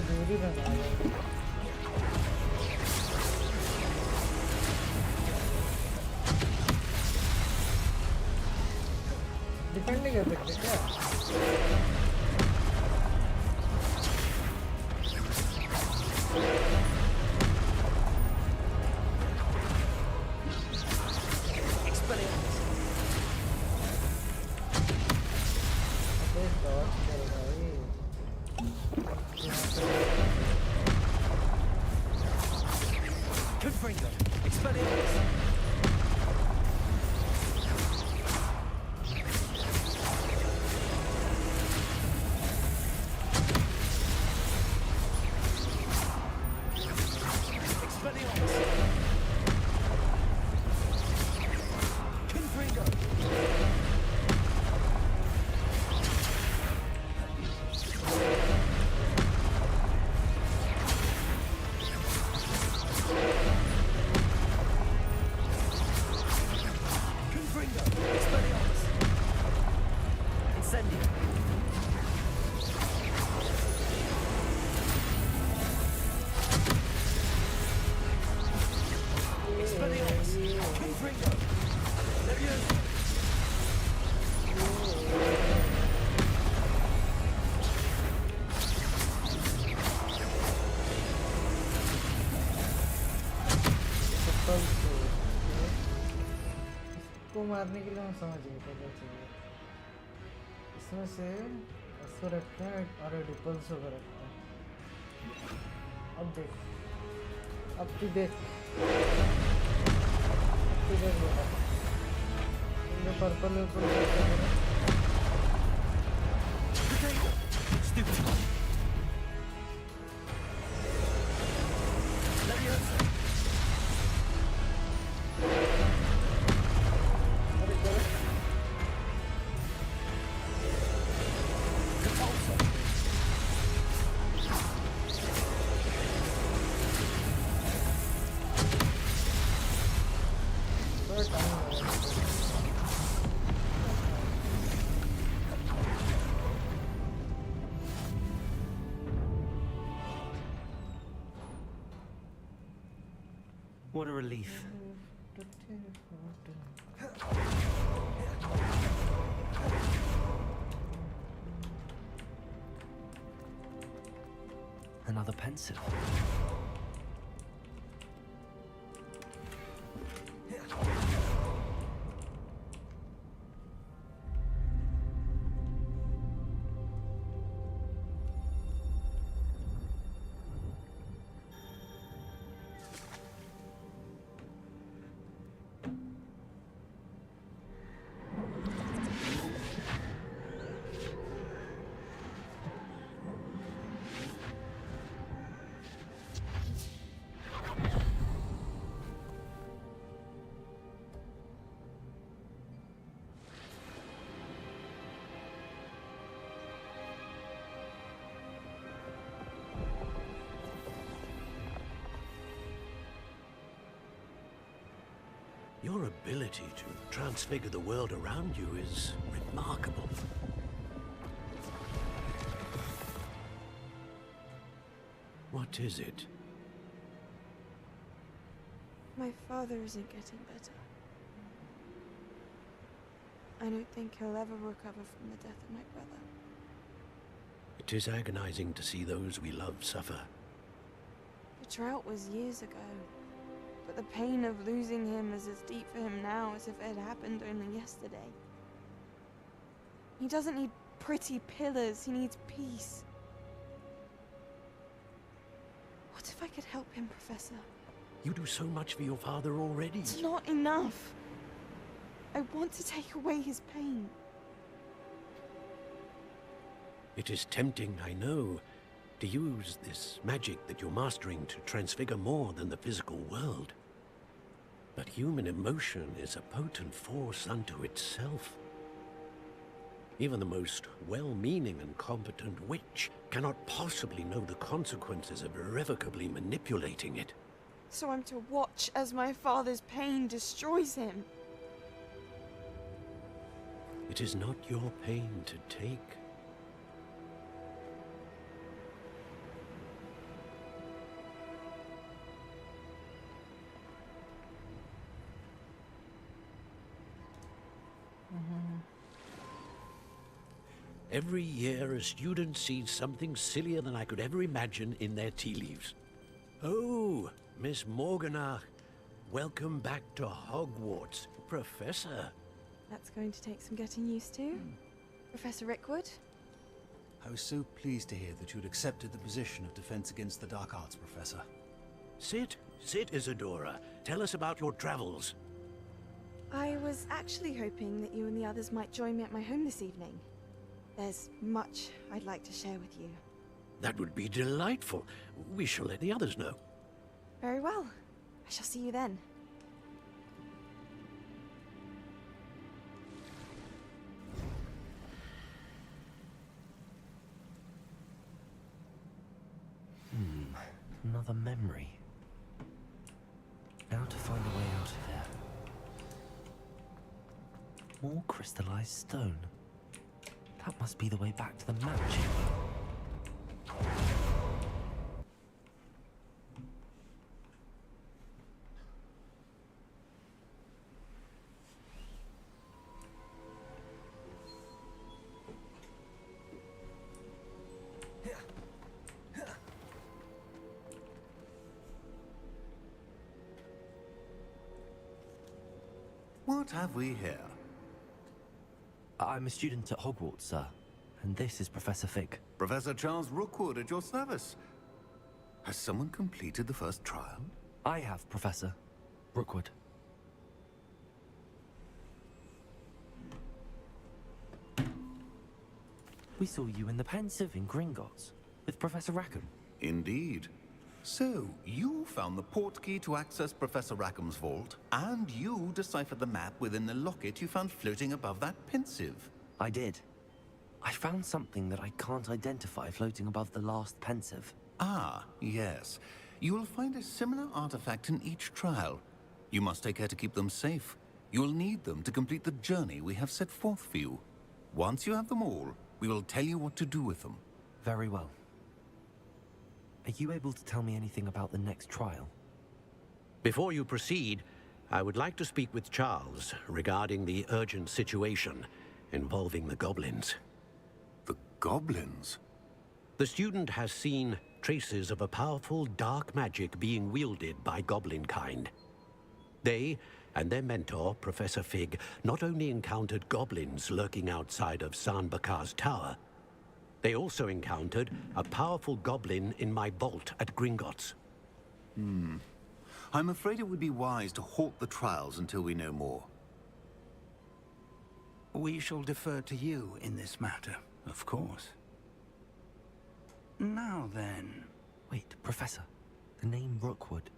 दूरी बना डिफेंड नहीं कर सकते क्या मारने के लिए हम समझ गए क्या चाहिए। इसमें से इसको रखते हैं और रिपल्स को रखते हैं। अब देख बेटा तुमने purple
What a relief. Another pencil.
Your ability to transfigure the world around you is remarkable. What is it?
My father isn't getting better. I don't think he'll ever recover from the death of my brother.
It is agonizing to see those we love suffer.
The drought was years ago, but the pain of losing him is as deep for him now as if it had happened only yesterday. He doesn't need pretty pillars, he needs peace. What if I could help him, Professor?
You do so much for your father already.
It's not enough. I want to take away his pain.
It is tempting, I know, to use this magic that you're mastering to transfigure more than the physical world. But human emotion is a potent force unto itself. Even the most well-meaning and competent witch cannot possibly know the consequences of irrevocably manipulating it.
So I'm to watch as my father's pain destroys him.
It is not your pain to take. Every year, a student sees something sillier than I could ever imagine in their tea leaves. Oh, Miss Morganach, welcome back to Hogwarts, Professor.
That's going to take some getting used to. Professor Rickwood?
I was so pleased to hear that you'd accepted the position of Defense Against the Dark Arts, Professor.
Sit, Isadora. Tell us about your travels.
I was actually hoping that you and the others might join me at my home this evening. There's much I'd like to share with you.
That would be delightful. We shall let the others know.
Very well. I shall see you then.
Another memory. Now to find a way out of here. More crystallized stone. That must be the way back to the map chamber.
What
What have we here?
I'm a student at Hogwarts, sir. And this is Professor Fig.
Professor Charles Rookwood at your service. Has someone completed the first trial?
I have, Professor Rookwood. We saw you in the Pensive in Gringotts with Professor Rackham.
Indeed. So, you found the portkey to access Professor Rackham's vault, and you deciphered the map within the locket you found floating above that Pensive.
I did. I found something that I can't identify floating above the last Pensive.
Ah, yes. You will find a similar artifact in each trial. You must take care to keep them safe. You will need them to complete the journey we have set forth for you. Once you have them all, we will tell you what to do with them.
Very well. Are you able to tell me anything about the next trial?
Before you proceed, I would like to speak with Charles regarding the urgent situation involving the goblins.
The goblins?
The student has seen traces of a powerful dark magic being wielded by goblin kind. They and their mentor, Professor Fig, not only encountered goblins lurking outside of San Bakar's tower, they also encountered a powerful goblin in my vault at Gringotts.
I'm afraid it would be wise to halt the trials until we know more.
We shall defer to you in this matter, of course. Now then...
Wait, Professor. The name Rookwood.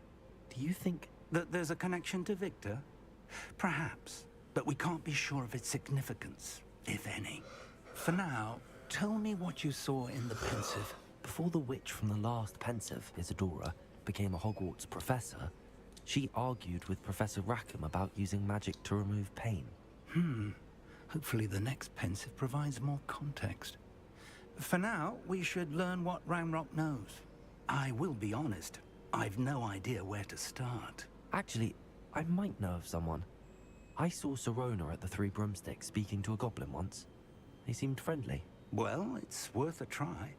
Do you think...
that there's a connection to Victor? Perhaps, but we can't be sure of its significance, if any. For now, tell me what you saw in the Pensive.
Before the witch from the last Pensive, Isadora, became a Hogwarts professor, she argued with Professor Rackham about using magic to remove pain.
Hopefully the next Pensive provides more context. For now, we should learn what Ranrock knows. I will be honest, I've no idea where to start.
Actually, I might know of someone. I saw Sirona at the Three Broomsticks speaking to a goblin once. They seemed friendly.
Well, it's worth a try.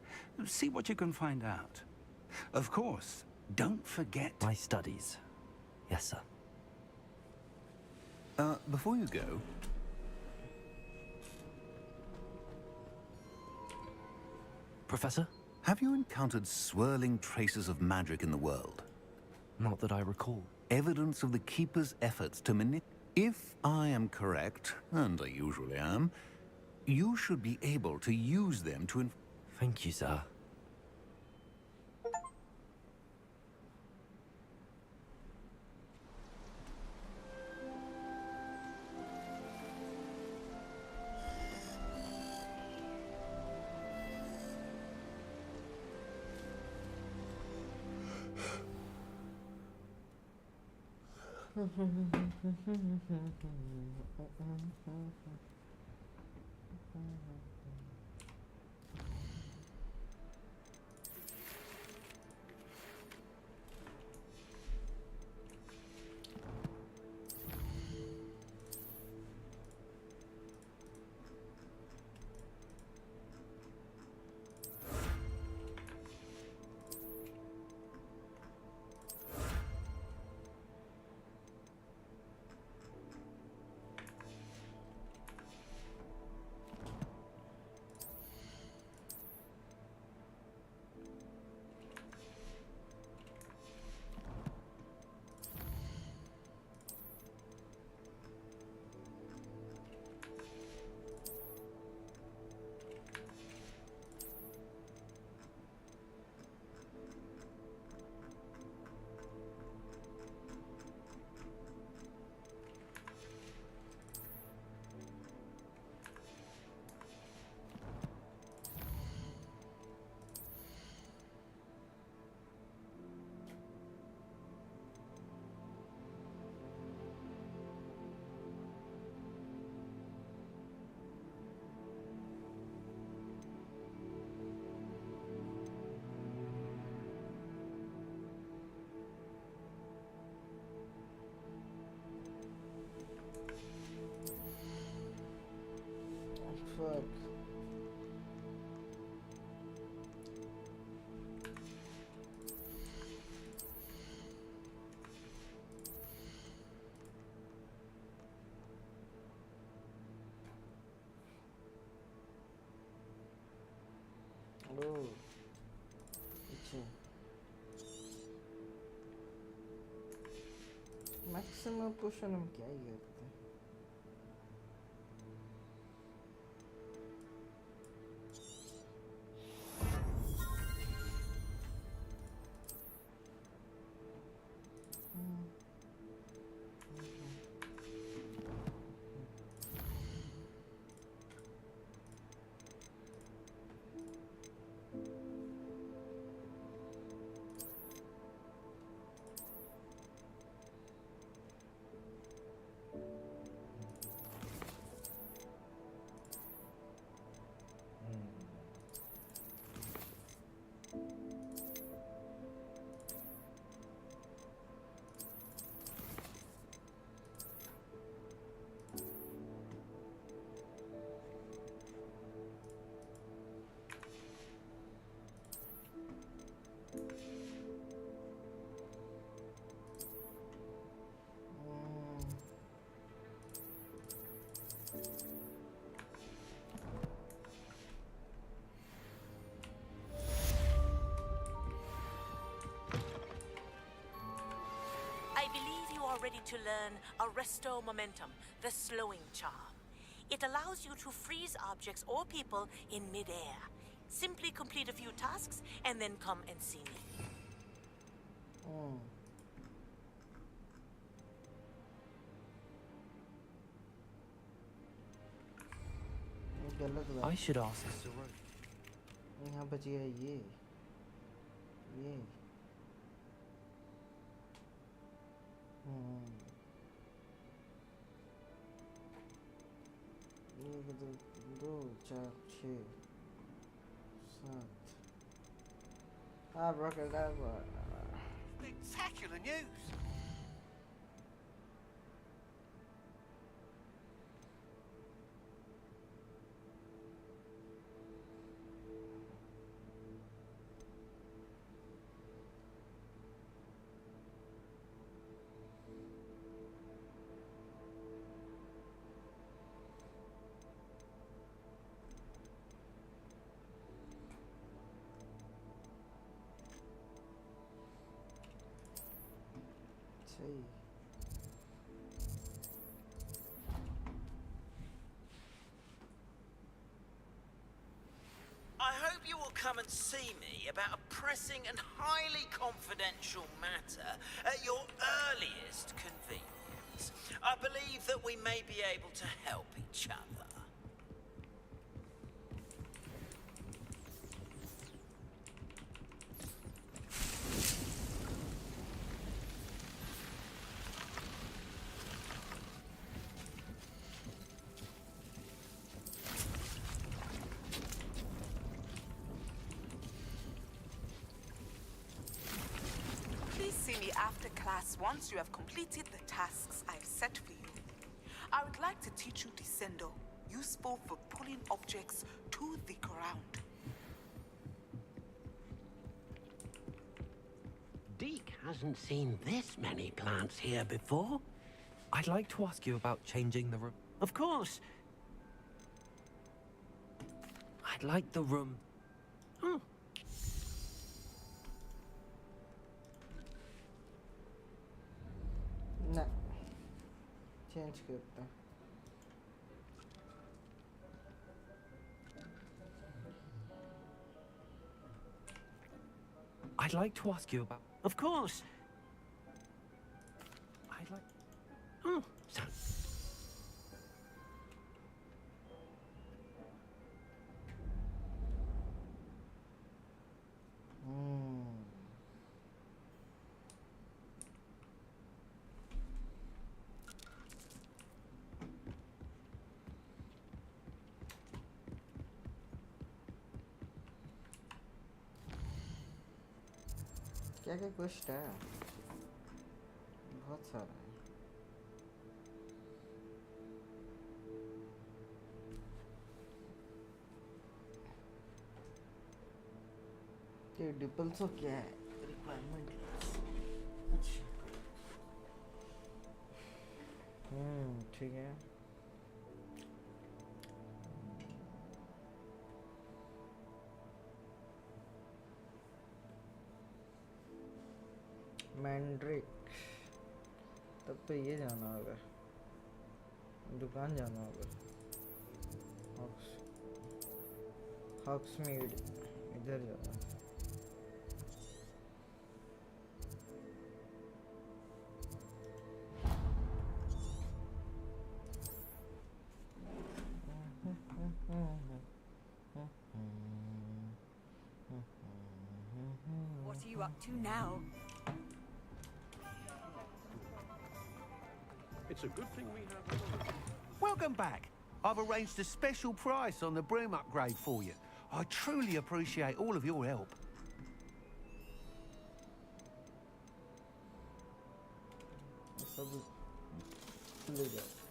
See what you can find out. Of course, don't forget...
My studies. Yes, sir.
Before you go...
Professor?
Have you encountered swirling traces of magic in the world?
Not that I recall.
Evidence of the Keeper's efforts to manipulate... If I am correct, and I usually am, you should be able to use them to...
Thank you, sir.
Fuck. ओह पीछे maximum पोशन हम क्या ही करते हैं
I believe you are ready to learn Arresto Momentum, the slowing charm. It allows you to freeze objects or people in mid-air. Simply complete a few tasks and then come and see me.
I should ask Saru.
यहाँ बची है ये दो चार छः सात Abracadabra.
Spectacular news!
I hope you will come and see me about a pressing and highly confidential matter at your earliest convenience. I believe that we may be able to help each other.
After class, once you have completed the tasks I've set for you, I would like to teach you Descendo, useful for pulling objects to the ground.
Deke hasn't seen this many plants here before.
I'd like to ask you about changing the room.
Of course.
I'd like the room.
Oh.
ना change करते हैं
I'd like to ask you about...
Of course.
I'd like...
Oh, so...
क्या क्या question है बहुत सारा है ये डिपल्सो क्या है रिक्वायरमेंट अच्छा ठीक है मैंड्रिक तब तो ये जाना होगा दुकान जाना होगा हॉक्समीड इधर जाना
What are you up to now?
It's a good thing we have. Welcome back. I've arranged a special price on the broom upgrade for you. I truly appreciate all of your help.
सब ले जाओ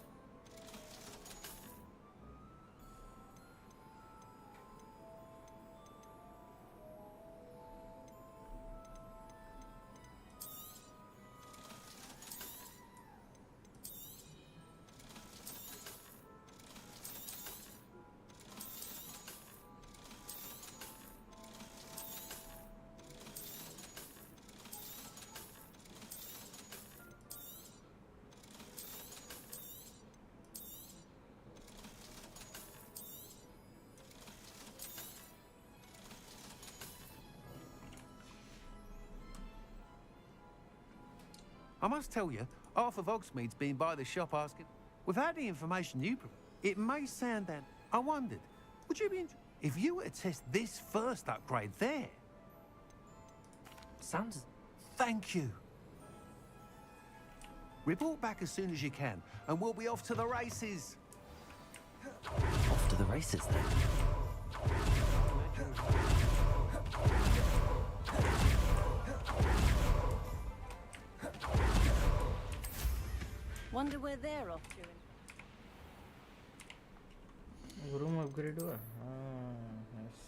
I must tell you, half of Hogsmeade's been by the shop asking. Without the information you provide, it may sound that. I wondered, would you be interested if you were to test this first upgrade there?
Sounds...
Thank you. Report back as soon as you can, and we'll be off to the races.
Off to the races, then.
Wonder where they're off to.
Room upgrade हुआ हाँ yes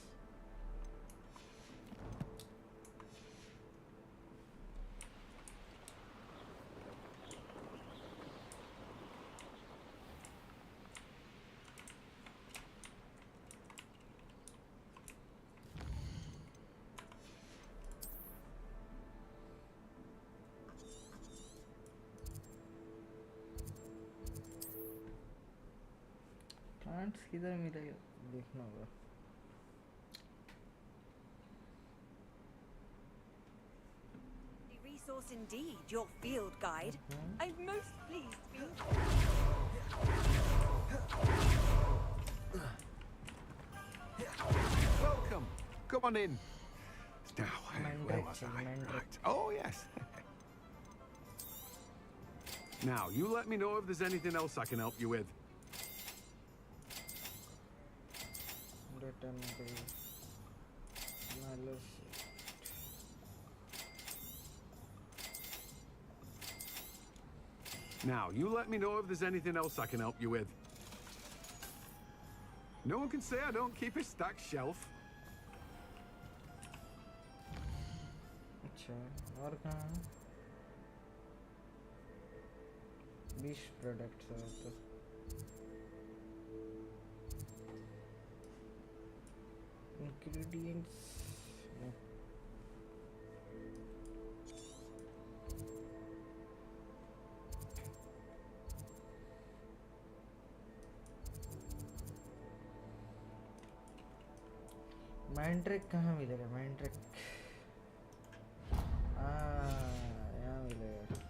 plants किधर मिलेगा देखना होगा
Resource indeed, your field guide. I'm most pleased to be.
Welcome. Come on in. Now, where was I? Right. Oh, yes. Now, you let me know if there's anything else I can help you with. Now, you let me know if there's anything else I can help you with. No one can say I don't keep a stacked shelf.
अच्छा और कहाँ बीच products है तो ingredients मैंड्रिक कहाँ मिलेगा मैंड्रिक यहाँ मिलेगा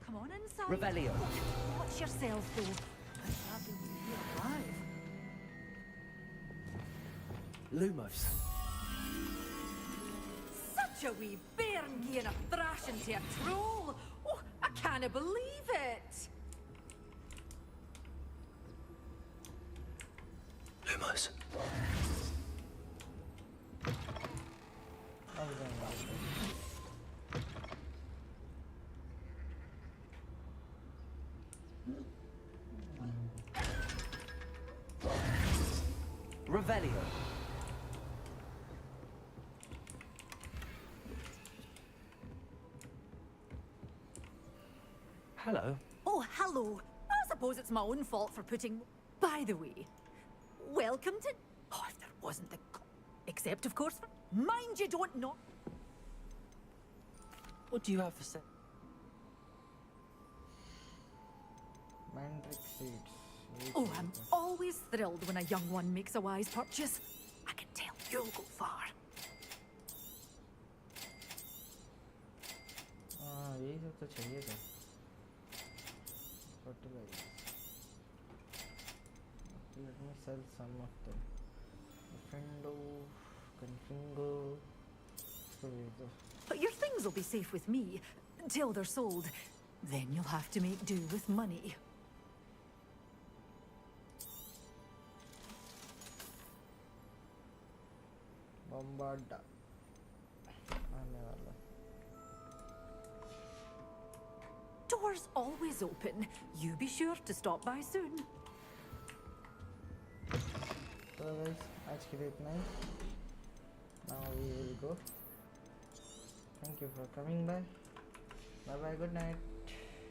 Come on inside.
Rebellion.
Watch yourself, though. I'm happy you're alive.
Lumos.
Such a wee bairn giving a thrashing to a troll! Oh, I can't believe it!
Lumos. Revelio. Hello.
Oh, hello. I suppose it's my own fault for putting... By the way, welcome to... Oh, if there wasn't the... Except, of course, mind you don't know...
What do you have for sale?
Mandrake seeds.
Oh, I'm always thrilled when a young one makes a wise purchase. I can tell you'll go far.
यही सब तो चाहिए था fertilizer. Let me sell some of them. Fendo, Confringo.
But your things will be safe with me until they're sold. Then you'll have to make do with money.
Bombarda. आने वाला.
Doors always open. You be sure to stop by soon.
So guys, आज के लिए इतना ही. Now we will go. Thank you for coming by. Bye bye. Good night.